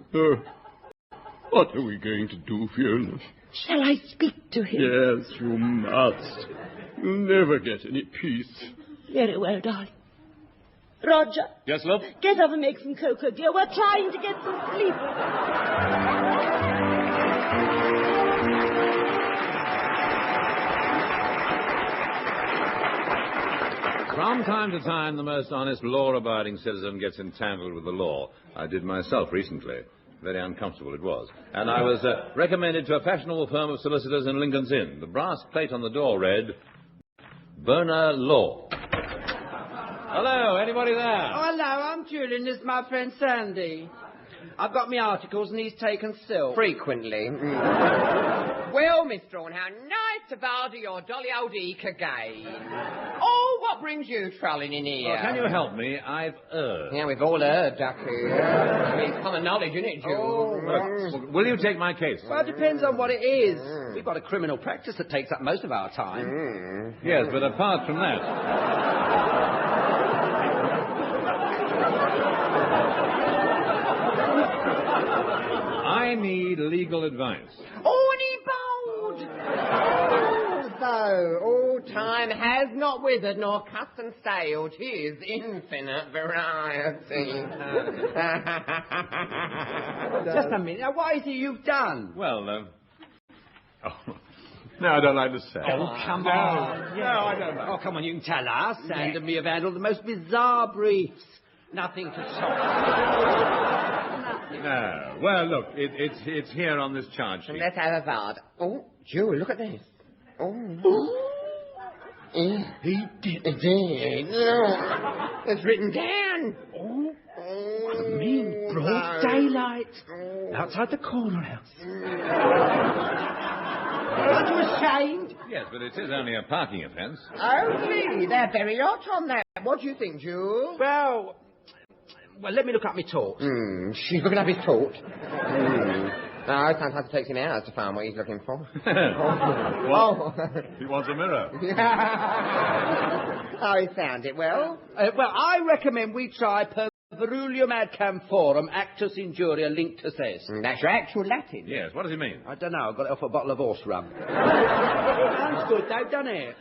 H: What are we going to do, Fiona?
J: Shall I speak to him?
H: Yes, you must. You'll never get any peace.
J: Very well, darling. Roger.
C: Yes, love?
J: Get up and make some cocoa, dear. We're trying to get some sleep.
C: From time to time, the most honest, law-abiding citizen gets entangled with the law. I did myself recently. Very uncomfortable it was. And I was recommended to a fashionable firm of solicitors in Lincoln's Inn. The brass plate on the door read, Boner Law. Hello, anybody there?
K: Oh, hello, I'm Julian. This is my friend Sandy. I've got my articles and he's taken silk.
F: Frequently.
K: Well, Miss Strawn, how nice to value your dolly old eek again. Oh, what brings you trolling in here?
C: Well, can you help me? I've erred.
K: Yeah, we've all erred, Ducky. It's common knowledge, isn't it, Jules?
C: Look, will you take my case?
K: Well, it depends on what it is. We've got a criminal practice that takes up most of our time.
C: Yes, but apart from that... I need legal advice.
K: Oh, and he bowed. So, all time has not withered nor cut and staled his infinite variety. Just a minute. Now, what is it you've done?
C: Well, no, I don't like to say.
K: Oh, come on.
C: No, I don't know.
K: Oh, come on, you can tell us. Sand and me have handled the most bizarre briefs. Nothing to shock.
C: No. Well, look, it's here on this charge sheet.
K: Let's have a vard. Oh, Joe, look at this. Oh. He did. It's written down. Oh. What do you mean? Broad daylight. Outside the corner house. Aren't you ashamed?
C: Yes, but it is only a parking offence.
K: Only? They're very hot on that. What do you think, Jules? Well, let me look up my tort. She's looking up his tort. No, sometimes it takes him hours to find what he's looking for.
C: What? He wants a mirror.
K: Oh, he found it. Well, I recommend we try
O: Verulium ad camforum, actus injuria linctus est.
K: That's your actual Latin.
C: Yes, what does he mean?
O: I don't know, I got it off a bottle of horse rum. Sounds good, though, doesn't it?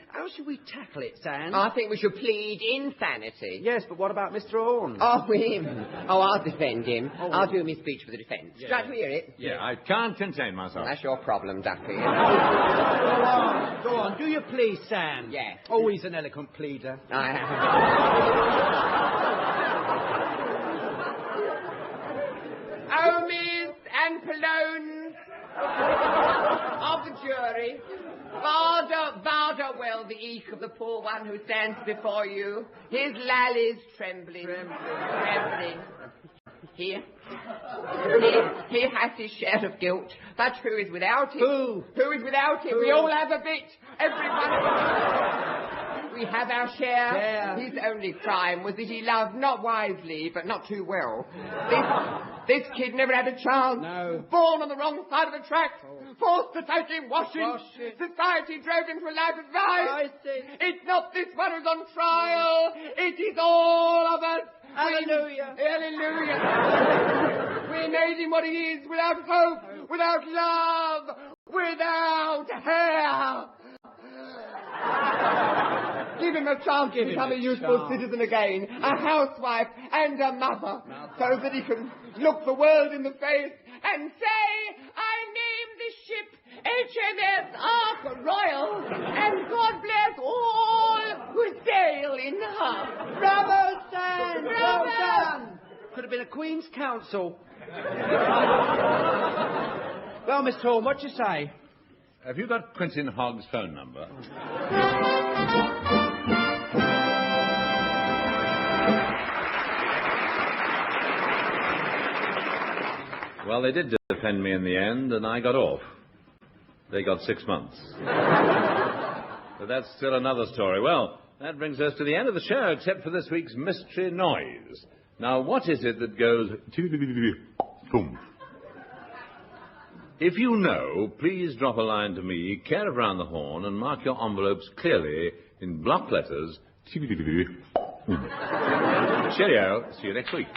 O: How should we tackle it, Sans?
K: I think we should plead insanity.
O: Yes, but what about Mr. Horne?
K: Oh, him. Oh, I'll defend him. I'll do my speech for the defence.
C: Yeah.
K: Try to hear it.
C: Yeah, I can't contain myself.
K: That's your problem, Duffy.
O: Go on, do you please, Sans?
K: Yes.
O: Oh, he's an eloquent pleader.
K: Homies and Polones of the jury, Varder well the eek of the poor one who stands before you. His lallies trembling. He has his share of guilt, but who is without him? Who is without him? We all have a bit. Everyone. We have our share.
O: Yeah.
K: His only crime was that he loved not wisely, but not too well. This kid never had a chance.
O: No.
K: Born on the wrong side of the tracks. Forced to take in washing. Society drove him to a life of vice.
O: I see.
K: It's not this one who's on trial. It is all of us.
O: Hallelujah.
K: Hallelujah. We made him what he is, without hope, without love, without hair. Give him a chance to become a useful citizen again, a housewife and a mother, so that he can look the world in the face and say, I name this ship HMS Ark Royal, and God bless all who sail in her.
O: Bravo, Sans!
K: Bravo!
O: Well done! Could have been a Queen's Council. Well, Mr. Horne, what do you say?
C: Have you got Quentin Hogg's phone number? Well, they did defend me in the end, and I got off. They got 6 months. But that's still another story. Well, that brings us to the end of the show, except for this week's mystery noise. Now, what is it that goes... boom? If you know, please drop a line to me, care of Round the Horne, and mark your envelopes clearly in block letters. Cheerio. See you next week.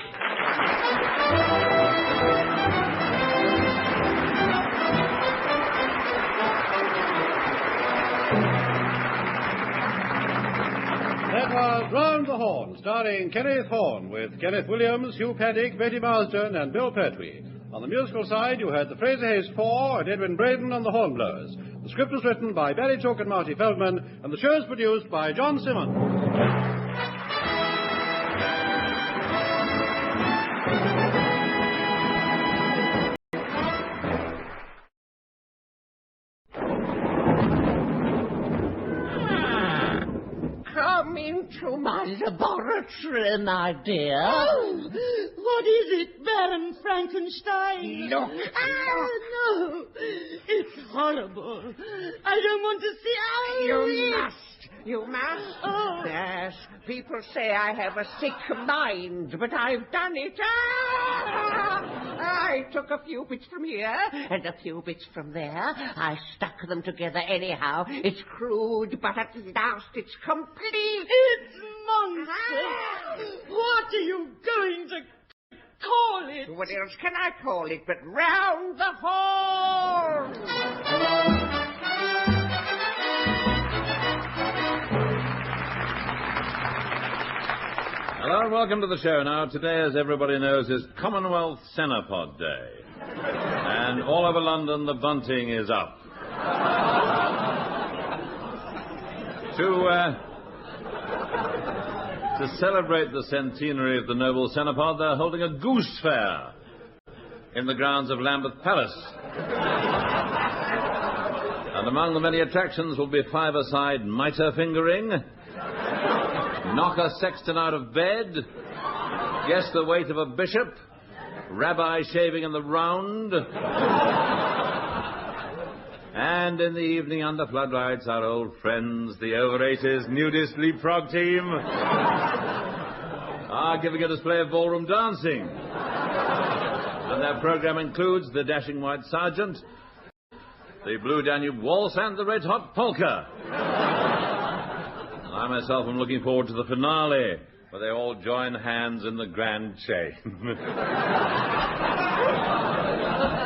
A: That was Round the Horne, starring Kenneth Horne, with Kenneth Williams, Hugh Paddick, Betty Marsden, and Bill Pertwee. On the musical side, you heard the Fraser Hayes Four and Edwin Braden on the Hornblowers. The script was written by Barry Took and Marty Feldman, and the show is produced by John Simmons.
I: Come into my laboratory, my dear.
J: Oh, what is it, Baron Frankenstein?
I: Look.
J: No. It's horrible. I don't want to see.
I: You must.
J: Oh.
I: Yes, people say I have a sick mind, but I've done it. I took a few bits from here and a few bits from there. I stuck them together anyhow. It's crude, but at last it's complete.
J: It's monstrous. What are you going to call it?
I: What else can I call it but Round the Horne?
C: Hello and welcome to the show. Now, today, as everybody knows, is Commonwealth Cenopod Day. And all over London, the bunting is up. To celebrate the centenary of the noble Cenopod, they're holding a goose fair in the grounds of Lambeth Palace. And among the many attractions will be five-a-side mitre fingering, knock a sexton out of bed, guess the weight of a bishop, rabbi shaving in the round, and in the evening under floodlights, our old friends, the over-80s nudist leapfrog team, are giving a display of ballroom dancing. And their program includes the Dashing White Sergeant, the Blue Danube Waltz, and the Red Hot Polka. I myself am looking forward to the finale, where they all join hands in the grand chain.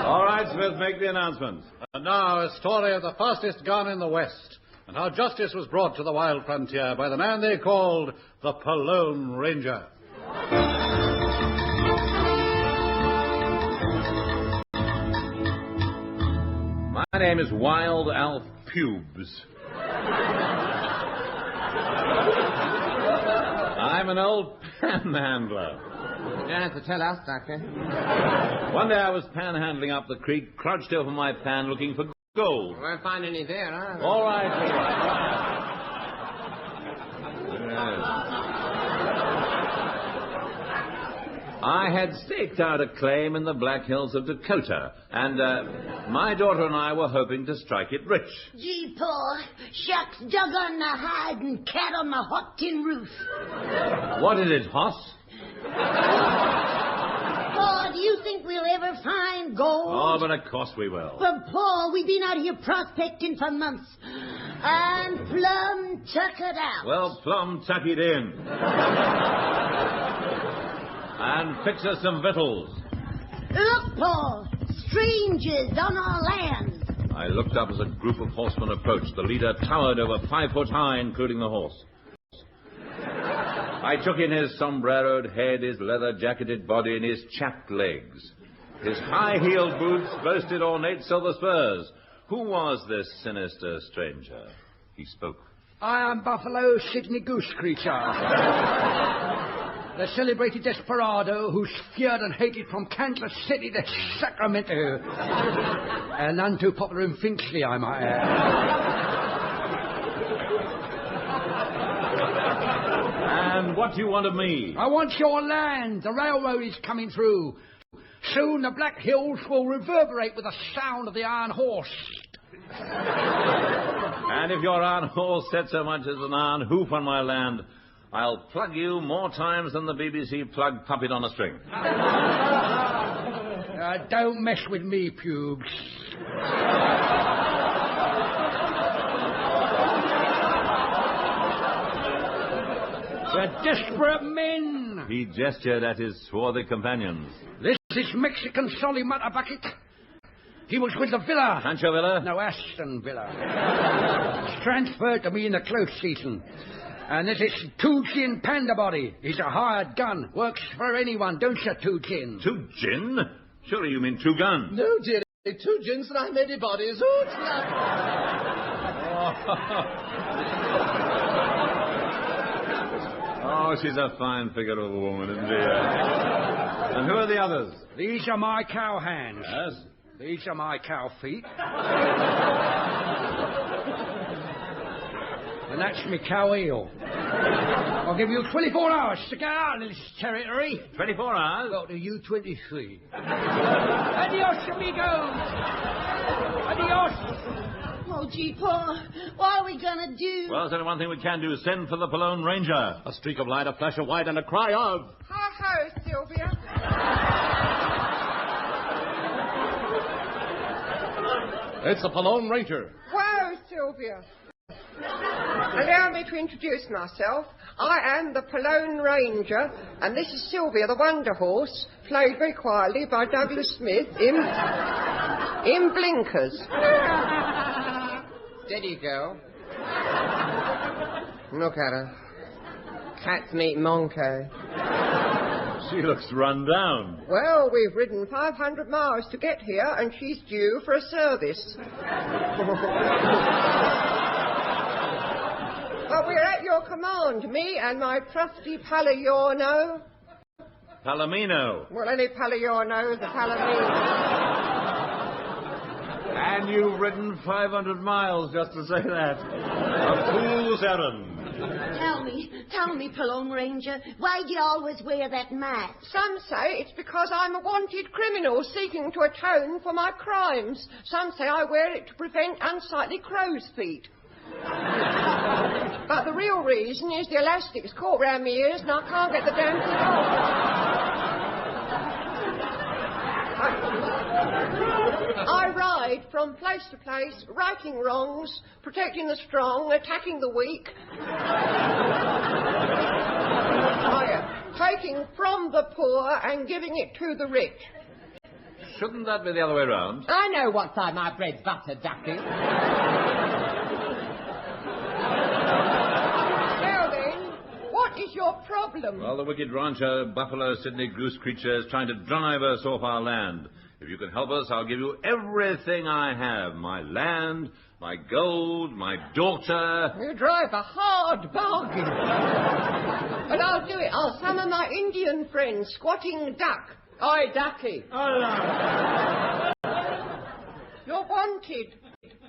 C: All right, Smith, make the announcement.
A: And now a story of the fastest gun in the West, and how justice was brought to the wild frontier by the man they called the Lone Ranger.
C: My name is Wild Alf Pubes. I'm an old panhandler.
K: You don't have to tell us, Doctor.
C: One day I was panhandling up the creek, crouched over my pan looking for gold.
K: We won't find any there, huh?
C: All right. Yes. I had staked out a claim in the Black Hills of Dakota, and my daughter and I were hoping to strike it rich.
I: Gee, Paul, shucks dug on the hide and cat on the hot tin roof.
C: What is it, Hoss?
I: Paul, do you think we'll ever find gold?
C: Oh, but of course we will.
I: But, Paul, we've been out here prospecting for months. And plumb tuckered out.
C: Well, plumb tuck it in. And fix us some victuals.
I: Look, Paul, strangers on our land.
C: I looked up as a group of horsemen approached. The leader towered over 5 foot high, including the horse. I took in his sombreroed head, his leather-jacketed body, and his chapped legs. His high-heeled boots boasted ornate silver spurs. Who was this sinister stranger? He spoke.
B: I am Buffalo Sidney Goose Creature. The celebrated desperado who's feared and hated from Kansas City to Sacramento. And none too popular in Finchley, I might add.
C: And what do you want of me?
B: I want your land. The railroad is coming through. Soon the Black Hills will reverberate with the sound of the iron horse.
C: And if your iron horse set so much as an iron hoof on my land, I'll plug you more times than the BBC plugged Puppet on a String.
B: Don't mess with me, Pubes. We're desperate men.
C: He gestured at his swarthy companions.
B: This is Mexican Solly Bucket. He was with the Villa.
C: Pancho Villa?
B: No, Aston Villa. He's transferred to me in the close season. And this is Two Chin Panda Body. He's a hired gun. Works for anyone, don't you, Two Chin?
C: Two Gin? Surely you mean two guns.
P: No, dearie. Two gins and I'm many bodies.
C: Oh, she's a fine figure of a woman, isn't she? And who are the others?
B: These are my cow hands.
C: Yes?
B: These are my cow feet. And that's me cow heel. I'll give you 24 hours to get out of this territory.
C: 24 hours?
B: Got to you 23. Adios, amigos. Adios.
I: Oh, gee, Paul, what are we going to do?
C: Well, there's only one thing we can do. Send for the Lone Ranger.
A: A streak of light, a flash of white, and a cry of...
Q: Ho-ho, Sylvia.
A: It's the Lone Ranger.
Q: Whoa, Sylvia. Allow me to introduce myself. I am the Lone Ranger, and this is Sylvia, the Wonder Horse, played very quietly by Douglas Smith in Blinkers. Steady, girl. Look at her. Cats meet Monko.
C: She looks run down.
Q: Well, we've ridden 500 miles to get here, and she's due for a service. But we're at your command, me and my trusty Palaiorno.
C: Palomino.
Q: Well, any Palaiorno's a Palomino.
C: And you've ridden 500 miles just to say that. A fool's errand.
I: Tell me, Lone Ranger, why do you always wear that mask?
Q: Some say it's because I'm a wanted criminal seeking to atone for my crimes. Some say I wear it to prevent unsightly crow's feet. But the real reason is the elastic's caught round my ears and I can't get the damn thing off. I ride from place to place, righting wrongs, protecting the strong, attacking the weak. I taking from the poor and giving it to the rich.
C: Shouldn't that be the other way round?
K: I know what side my bread's buttered, Ducky.
Q: Now then, what is your problem?
C: Well, the wicked rancher, Buffalo Sydney Goose Creature, is trying to drive us off our land. If you can help us, I'll give you everything I have. My land, my gold, my daughter.
Q: You drive a hard bargain. But I'll do it. I'll summon my Indian friend, Squatting Duck. Oi, Ducky.
H: Hello.
Q: You're wanted.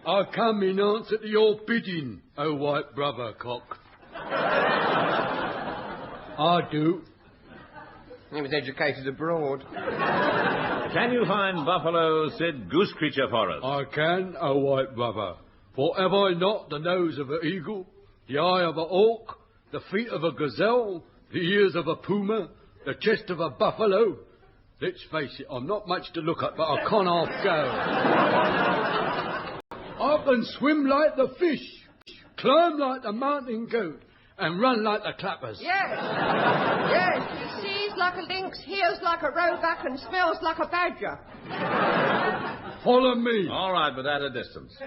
H: I come in answer to your bidding, oh white brother cock. I do.
F: He was educated abroad.
C: Can you find Buffalo Sid Goose Creature for us?
H: I can, oh white brother. For have I not the nose of an eagle, the eye of a hawk, the feet of a gazelle, the ears of a puma, the chest of a buffalo? Let's face it, I'm not much to look at, but I can't half go. I can swim like the fish, climb like the mountain goat, and run like the clappers.
Q: Yes. Yes. He sees like a lynx, hears like a roebuck, and smells like a badger.
H: Follow me.
C: All right, but at a distance.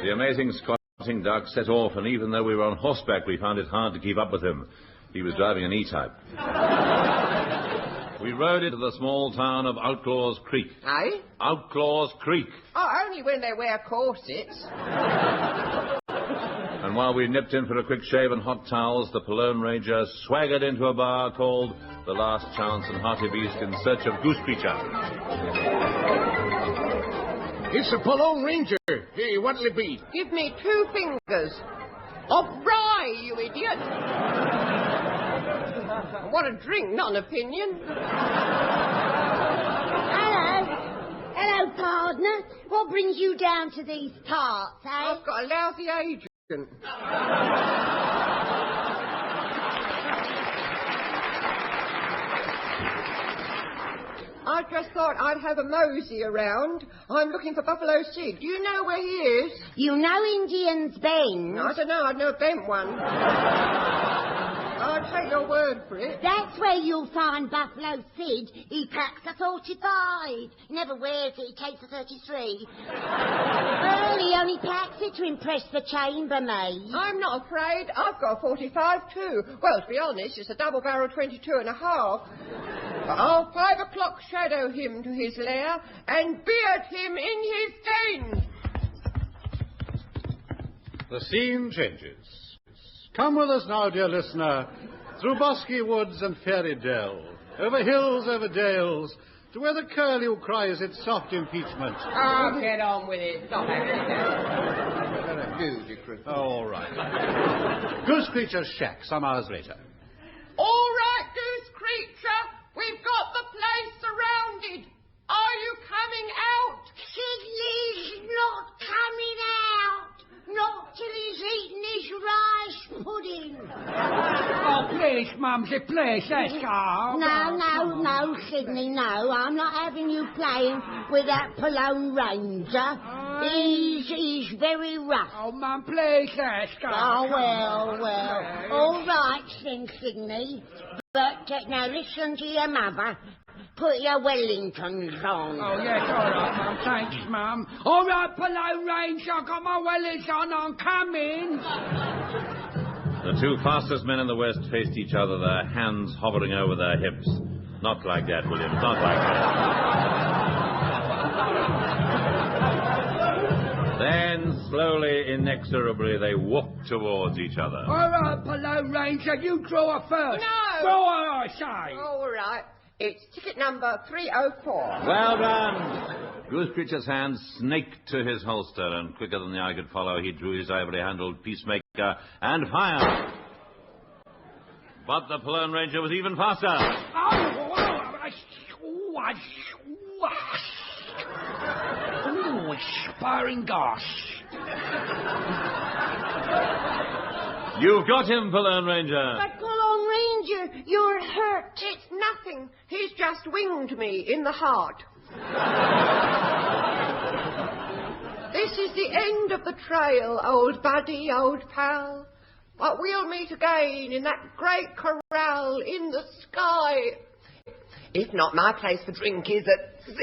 C: The amazing Squatting Duck set off, and even though we were on horseback, we found it hard to keep up with him. He was driving an E-Type. We rode into the small town of Outlaws Creek.
Q: Eh?
C: Outlaws Creek.
Q: Oh, only when they wear corsets.
C: And while we nipped in for a quick shave and hot towels, the Palone Ranger swaggered into a bar called The Last Chance and Hearty Beast in search of Goose Creature.
D: It's the Palone Ranger. Hey, what'll it be?
Q: Give me 2 fingers. Of rye, you idiot. I want a drink, not an opinion.
I: Hello, partner. What brings you down to these parts, eh?
Q: I've got a lousy agent. I just thought I'd have a mosey around. I'm looking for Buffalo Sid. Do you know where he is?
I: You know Indian's Bend?
Q: I don't know. I've never bent one. I'll take your word for it.
I: That's where you'll find Buffalo Sid. He packs a 45. He never wears it. He takes a 33. Well, he only packs it to impress the chambermaid.
Q: I'm not afraid. I've got a 45 too. Well, to be honest, it's a double-barrel 22 and a half. But I'll 5 o'clock shadow him to his lair and beard him in his den.
A: The scene changes. Come with us now, dear listener, through bosky woods and fairy dell, over hills, over dales, to where the curlew cries its soft impeachment.
K: Oh, get on with it. Stop having
A: Oh, all right. Goose Creature's shack, some hours later.
Q: All right, Goose Creature, we've got the place surrounded. Are you coming out?
I: Sidney's not coming out. Not till he's eaten his rice pudding.
B: Oh, please, Mumsy, please, let's go.
I: No, Sidney, no. I'm not having you playing with that Palone Ranger. He's very rough.
B: Oh, Mum, please, let's go.
I: Oh, well. All right, Sidney. But now listen to your mother. Put your Wellingtons on.
B: Oh, yes, all right, Mum. Thanks, Mum. All right, Palone Ranger, I've got my Wellingtons on. I'm coming.
C: The 2 fastest men in the West faced each other, their hands hovering over their hips. Not like that, Williams, not like that. Then, slowly, inexorably, they walked towards each other.
B: All right, Palone Ranger, you draw first.
Q: No.
B: Go on, I say.
Q: All right. It's ticket number 304.
C: Well done. Goose Creature's hand snaked to his holster, and quicker than the eye could follow, he drew his ivory-handled peacemaker and fired. But the Palone Ranger was even faster.
B: Sparring gosh.
C: You've got him, Palone Ranger.
I: But Palone Ranger, you're hurt.
Q: It's nothing. He's just winged me in the heart. This is the end of the trail, old buddy, old pal. But we'll meet again in that great corral in the sky. If not, my place for drink is at 6.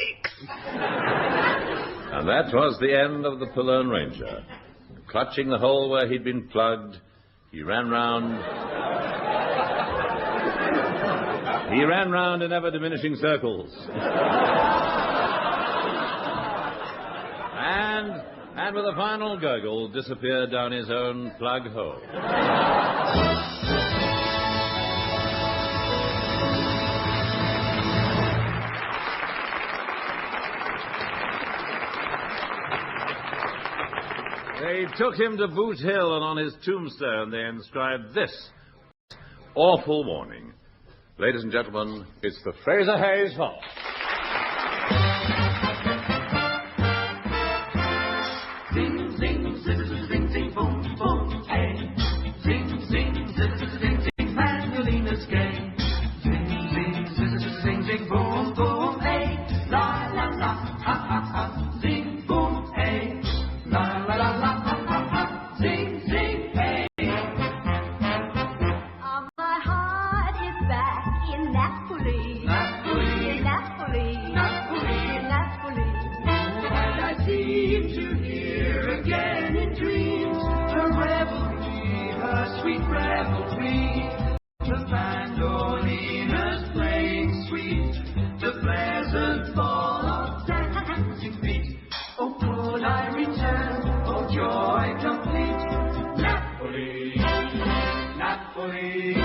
C: And that was the end of the Lone Ranger. Clutching the hole where he'd been plugged, he ran round in ever-diminishing circles. And with a final gurgle, disappeared down his own plug hole. They took him to Boot Hill, and on his tombstone they inscribed this awful warning. Ladies and gentlemen, it's the Fraser Hayes Vault.
N: Zing, zing, zing, zing, zing, boom, boom, hey. Zing, zing, zing, zing, zing, Magdalena's gay. Zing, zing, zing, zing, zing, boom, boom, hey. La, la, la, ha, ha, ha. Zing, boom, hey. La, la, la, la, ha, ha, ha. Zing, zing, hey.
R: My heart is back in Napoli.
N: Napoli.
R: Napoli.
N: Napoli.
R: Napoli.
N: And I seem to hear again in dreams her revelry, her sweet revelry. The mandolina's playing sweet, the pleasant fall of dancing feet. Oh, could I return, oh, joy complete. Napoli, Napoli, Napoli.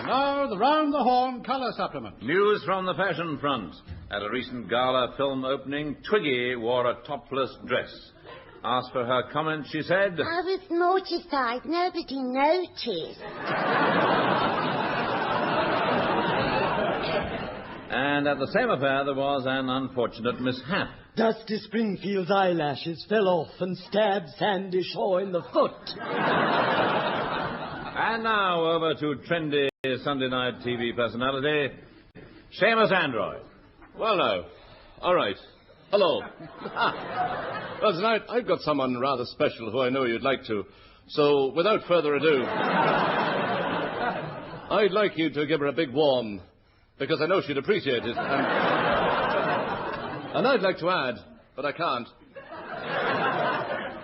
A: Now, the Round the Horne colour supplement.
C: News from the fashion front. At a recent gala film opening, Twiggy wore a topless dress. Asked for her comment, she said,
I: I was mortified. Nobody noticed.
C: And at the same affair, there was an unfortunate mishap.
S: Dusty Springfield's eyelashes fell off and stabbed Sandy Shaw in the foot.
C: And now over to trendy Sunday night TV personality, Seamus Android.
G: Well, now. All right. Hello. Well, tonight I've got someone rather special who I know you'd like to. So, without further ado, I'd like you to give her a big warm, because I know she'd appreciate it. And I'd like to add, but I can't.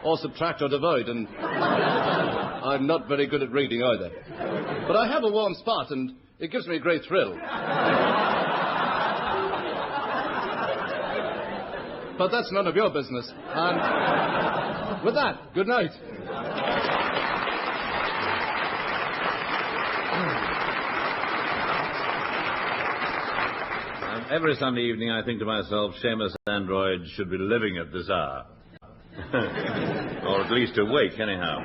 G: Or subtract or divide, and I'm not very good at reading either. But I have a warm spot, and it gives me a great thrill. But that's none of your business. And with that, good night.
C: Every Sunday evening I think to myself, Seamus Android should be living at this hour. Or at least awake, anyhow.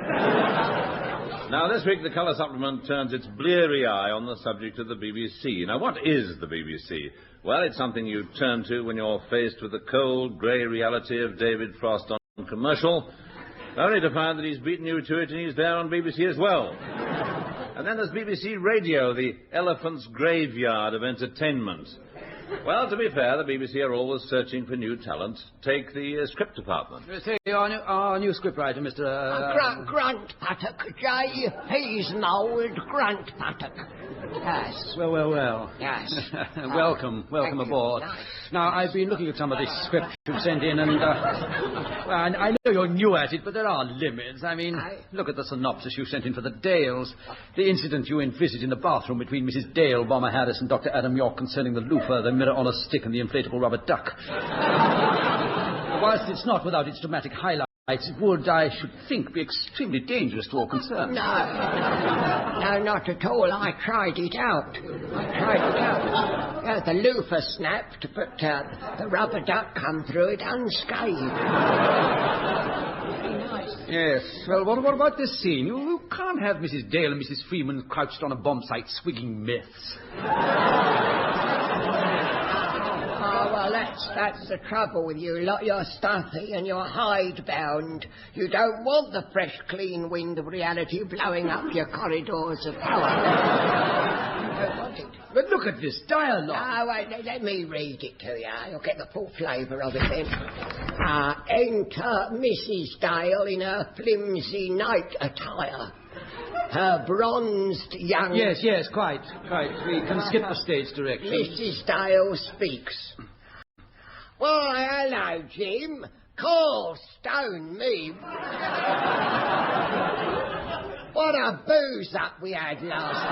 C: Now, this week the colour supplement turns its bleary eye on the subject of the BBC. Now, what is the BBC? Well, it's something you turn to when you're faced with the cold, grey reality of David Frost on commercial, only to find that he's beaten you to it and he's there on BBC as well. And then there's BBC Radio, the elephant's graveyard of entertainment. Well, to be fair, the BBC are always searching for new talent. Take the script department.
O: Say, our new scriptwriter, Mr.
K: Grant Paddock, J. He's an old Grant Paddock.
Q: Yes.
O: Well.
Q: Yes.
O: Welcome aboard.
Q: Nice.
O: Now, I've been looking at some of this script you've sent in, and I know you're new at it, but there are limits. I mean, look at the synopsis you sent in for the Dales. The incident you envisage in the bathroom between Mrs. Dale, Bomber Harris, and Dr. Adam York concerning the loofah, the mirror on a stick, and the inflatable rubber duck. Whilst it's not without its dramatic highlights, it would, I should think, be extremely dangerous to all concerned.
Q: No, not at all. I tried it out. The loofah snapped, but the rubber duck come through it unscathed. Very nice.
O: Yes. Well, what about this scene? You can't have Mrs. Dale and Mrs. Freeman crouched on a bomb site swigging myths.
Q: Well, that's the trouble with you lot. You're stuffy and you're hidebound. You don't want the fresh, clean wind of reality blowing up your corridors of power. You don't want it.
O: But look at this dialogue.
Q: Ah, wait, let me read it to you. You'll get the full flavour of it then. Enter Mrs. Dale in her flimsy night attire. Her bronzed young...
O: Yes, quite. We can skip the stage direction.
Q: Mrs. Dale speaks. Why, hello, Jim. Call stone me. What a booze up we had last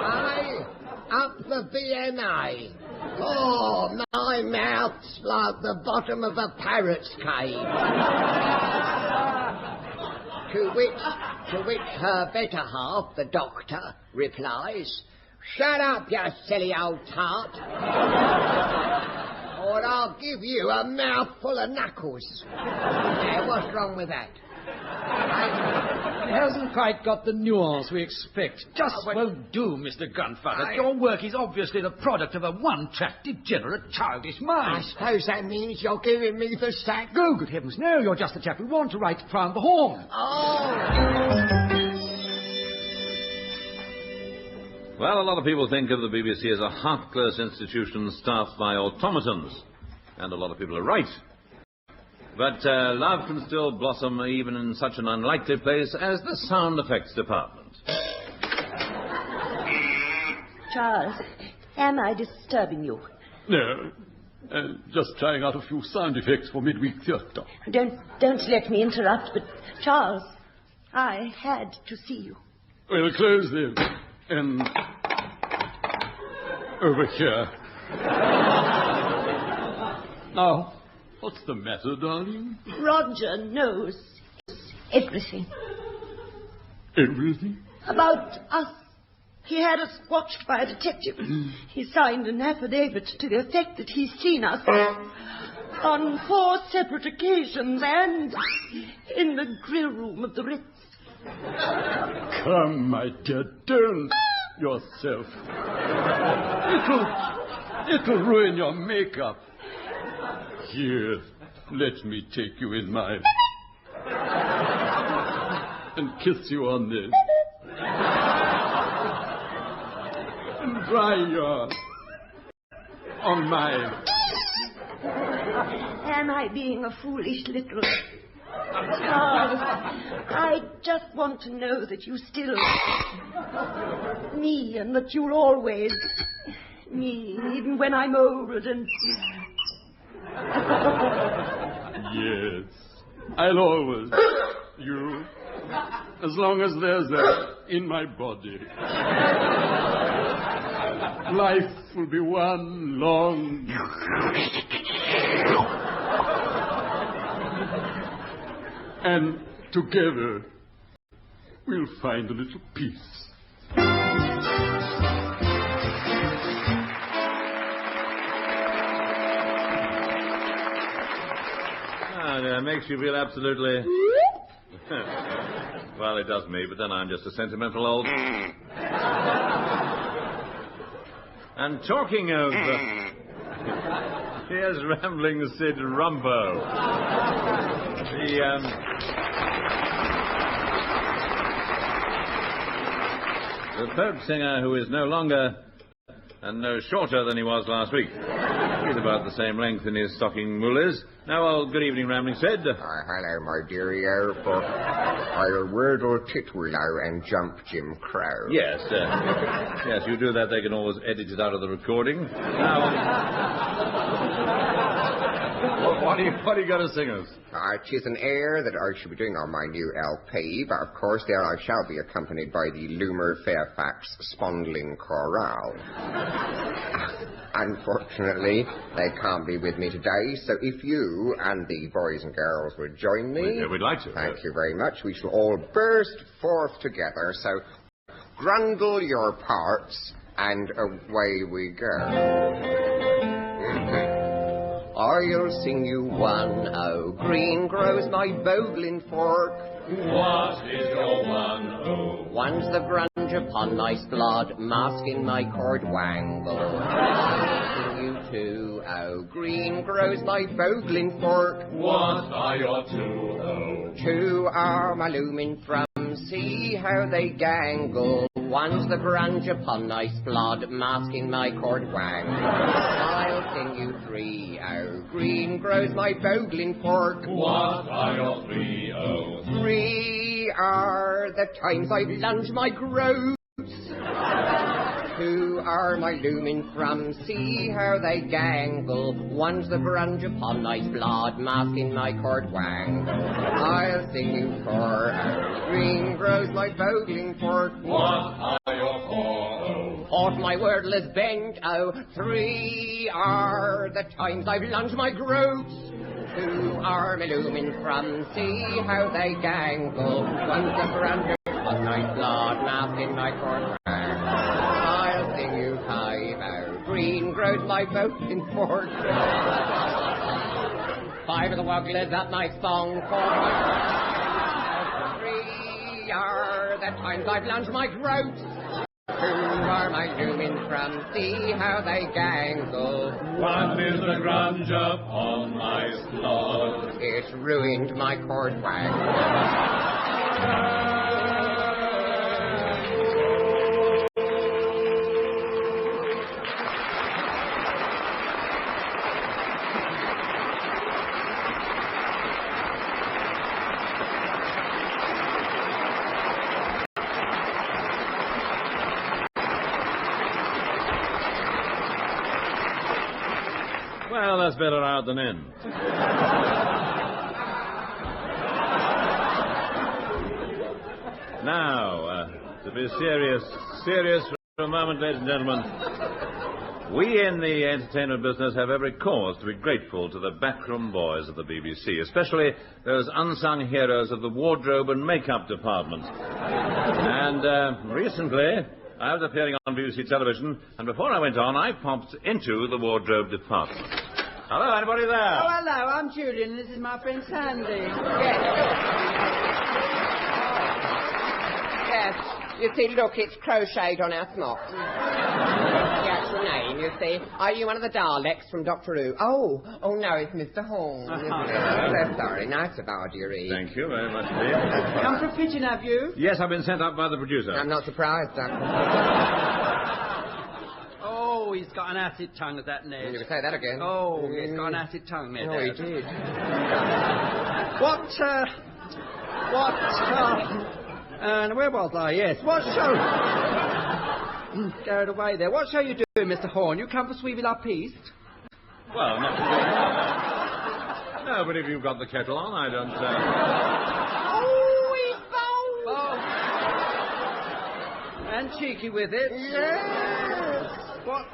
Q: night. Up the BMA. Oh, my mouth's like the bottom of a parrot's cage. To which her better half, the doctor, replies, "Shut up, you silly old tart, or I'll give you a mouthful of knuckles." Now, what's wrong with that?
O: It hasn't quite got the nuance we expect. Just won't do, Mr. Gunfather. Your work is obviously the product of a one-track, degenerate, childish mind.
Q: I suppose that means you're giving me the sack.
O: Oh, good heavens, no, you're just the chap we want to write Round the Horne.
Q: Oh!
C: Well, a lot of people think of the BBC as a heartless institution staffed by automatons. And a lot of people are right. But love can still blossom even in such an unlikely place as the sound effects department.
J: Charles, am I disturbing you?
H: No. Just trying out a few sound effects for midweek theatre.
J: Don't let me interrupt, but Charles, I had to see you.
H: Well, close them. And over here. Now, what's the matter, darling?
J: Roger knows everything.
H: Everything?
J: About us. He had us watched by a detective. He signed an affidavit to the effect that he's seen us on 4 separate occasions and in the grill room of the Ritz.
H: Come, my dear, don't yourself. It'll ruin your makeup. Here, let me take you in my... and kiss you on this. And dry yours on mine.
J: Am I being a foolish little... Charles, I just want to know that you still... me, and that you'll always... me, even when I'm old and...
H: Yes, I'll always... you... as long as there's air in my body. Life will be one long... and together we'll find a little peace.
C: It makes you feel absolutely... Well, it does me, but then I'm just a sentimental old... And talking of... Here's Rambling Sid Rumbo. The folk singer who is no longer and no shorter than he was last week. He's about the same length in his stocking mullahs. Now, well, good evening, Rambling said.
F: Hello, my dearie-o, for I'll wordle titwillow and jump Jim Crow.
C: Yes, yes, you do that, they can always edit it out of the recording. Now, what are you going to sing us?
F: 'Tis an air that I shall be doing on my new LP, but of course there I shall be accompanied by the Loomer Fairfax Spondling Chorale. Unfortunately, they can't be with me today, so if you and the boys and girls would join me...
C: We'd like to.
F: Thank you very much. We shall all burst forth together, so grundle your parts, and away we go. I'll sing you one, oh, green grows my bogling fork.
N: What is your one, oh?
F: One's the grunge upon my blood, masking my cord wangle. I'll sing you two, oh, green grows my bogling fork.
N: What are your two, oh?
F: Two are my looming from, see how they gangle. One's the grunge upon my blood, masking my cord wangle. I'll sing you three, oh, green grows my bogling fork.
N: What are your three, oh?
F: Three are the times I've lunged my groats. Two are my looming from, see how they gangle. One's the grunge upon my blood, masking my cord wangle. I'll sing you four, oh, green grows my bogling fork.
N: What are your four, oh?
F: Off my wordless bent, oh, three are the times I've lunged my groats. Two are my looming from, see how they gangle. One's the grunge upon my blood, masking my cord wangle. I'll sing you five, oh, green grows my bogling fork. Five of the wogglers up my thong fork. Three are the times I've lunged my groats. Two are my looming from, see how they gangle.
N: One is the grunge upon my blood.
F: It's ruined my cord wangle.
C: Well, that's better out than in. Now, to be serious for a moment, ladies and gentlemen, we in the entertainment business have every cause to be grateful to the backroom boys of the BBC, especially those unsung heroes of the wardrobe and makeup department. And recently, I was appearing on BBC television, and before I went on, I popped into the wardrobe department. Hello, anybody there?
K: Oh, hello, I'm Julian, and this is my friend Sandy. Yes, you see, look, it's crocheted on our smocks. The actual name, you see. Are you one of the Daleks from Doctor Who? Oh, no, it's Mr. Horne. So sorry, nice of our dearie.
C: Thank you very much, dear.
K: Come for a pigeon, have you?
C: Yes, I've been sent up by the producer.
K: I'm not surprised, sir.
B: Oh, he's got an acid tongue at that Ned.
F: You can say that again.
B: Oh, he's got an acid tongue, Ned.
F: Oh, he did.
B: Where was I? Yes. What show? Carried away there. What show you doing, Mr. Horne? You come for Sweevil Up East?
C: Well, not no, but if you've got the kettle on, I don't...
B: Oh, he's bold! And cheeky with it.
K: Yes.
B: What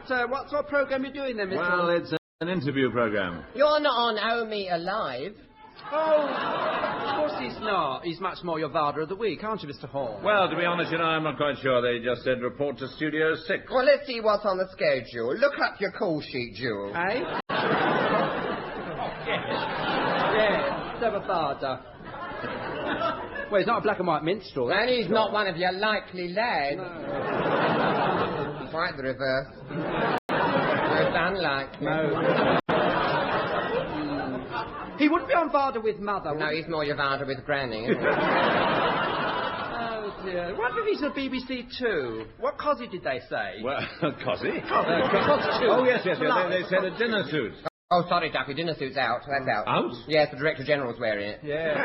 B: sort of programme are you doing then, Mr.
C: Well,
B: Horne?
C: it's an interview programme.
K: You're not on Oh Me Alive.
B: Oh, of course he's not. He's much more your Varder of the Week, aren't you, Mr. Horne?
C: Well, to be honest, I'm not quite sure. They just said report to Studio 6.
F: Well, let's see what's on the schedule. Look up your call sheet, Jewel.
B: Eh? Yes, Sarah Varder. Well, he's not a black and white minstrel.
K: And he's not one of your likely lads.
B: No.
K: Quite the reverse. Most unlikely.
B: No. He wouldn't be on Varder with Mother.
K: No, he's more your Varder with Granny. Isn't he?
B: Oh,
O: Yeah. What release of BBC Two? What cosy did they say?
C: Well, cosy?
O: Cosy.
C: Oh, yes. They said a dinner suit.
K: Oh, sorry, Ducky, dinner suit's out. That's out.
C: Out?
K: Yes, the Director General's wearing it.
O: Yeah.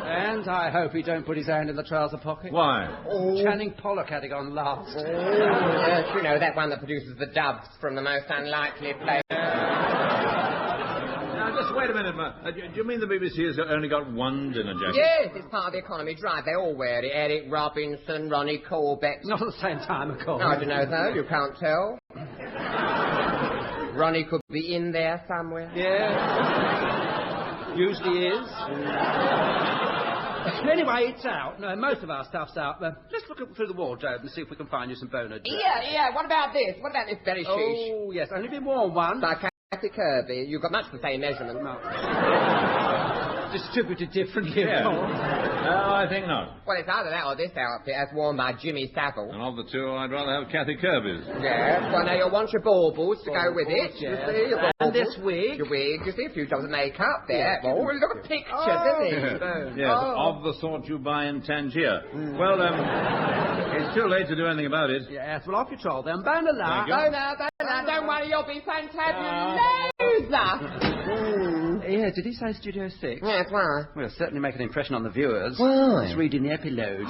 O: And I hope he don't put his hand in the trouser pocket.
C: Why?
K: Oh.
O: Channing Pollock had it on last.
K: Oh, yes, you know, that one that produces the doves from the most unlikely place.
C: Now, just wait a minute, Ma. Do you mean the BBC has only got one dinner jacket?
K: Yes, it's part of the economy drive. They all wear it. Eric Robinson, Ronnie Corbett.
O: Not at the same time, of course.
K: No, I don't know, though. You can't tell. Ronnie could be in there somewhere.
O: Yeah. Usually is. Anyway, it's out. No, most of our stuff's out. Let's look through the wardrobe and see if we can find you some boner dress.
K: Yeah. What about this? What about this very chic?
O: Oh, yes. Only been worn one.
K: By Kathy Kirby. You've got much the same measurement.
O: No. Distributed differently, of course.
C: No, I think not.
K: Well, it's either that or this outfit as worn by Jimmy Savile.
C: And of the two, I'd rather have Kathy Kirby's.
K: Yes. Well, now you'll want your baubles to go with it.
O: Yes.
K: You see, your
O: And
K: baubles.
O: this wig.
K: Your wig, you see, a few jobs of makeup there.
O: Yeah.
K: Oh, look at pictures, isn't it?
C: Yes, of the sort you buy in Tangier. Well, it's too late to do anything about it.
O: Yes, well, off you troll then. Boner la.
C: Thank you.
K: Don't worry, you'll be fantabulous.
O: Yeah, did he say Studio 6?
K: Yes, why?
O: Well, it'll certainly make an impression on the viewers.
K: Why?
O: Just reading the epilogue.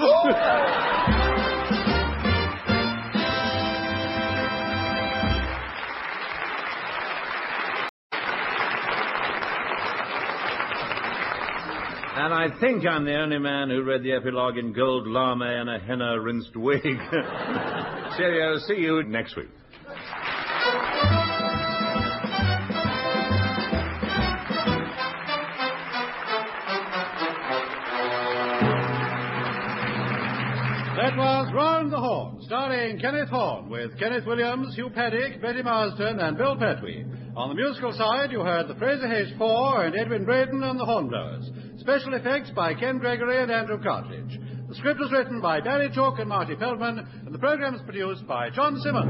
C: And I think I'm the only man who read the epilogue in gold lame and a henna-rinsed wig. Cheerio, see you next week.
A: That was Round the Horne, starring Kenneth Horne, with Kenneth Williams, Hugh Paddick, Betty Marsden, and Bill Petrie. On the musical side, you heard the Fraser Hayes Four and Edwin Braden and the Hornblowers. Special effects by Ken Gregory and Andrew Cartridge. The script was written by Barry Chalk and Marty Feldman, and the program is produced by John Simmons.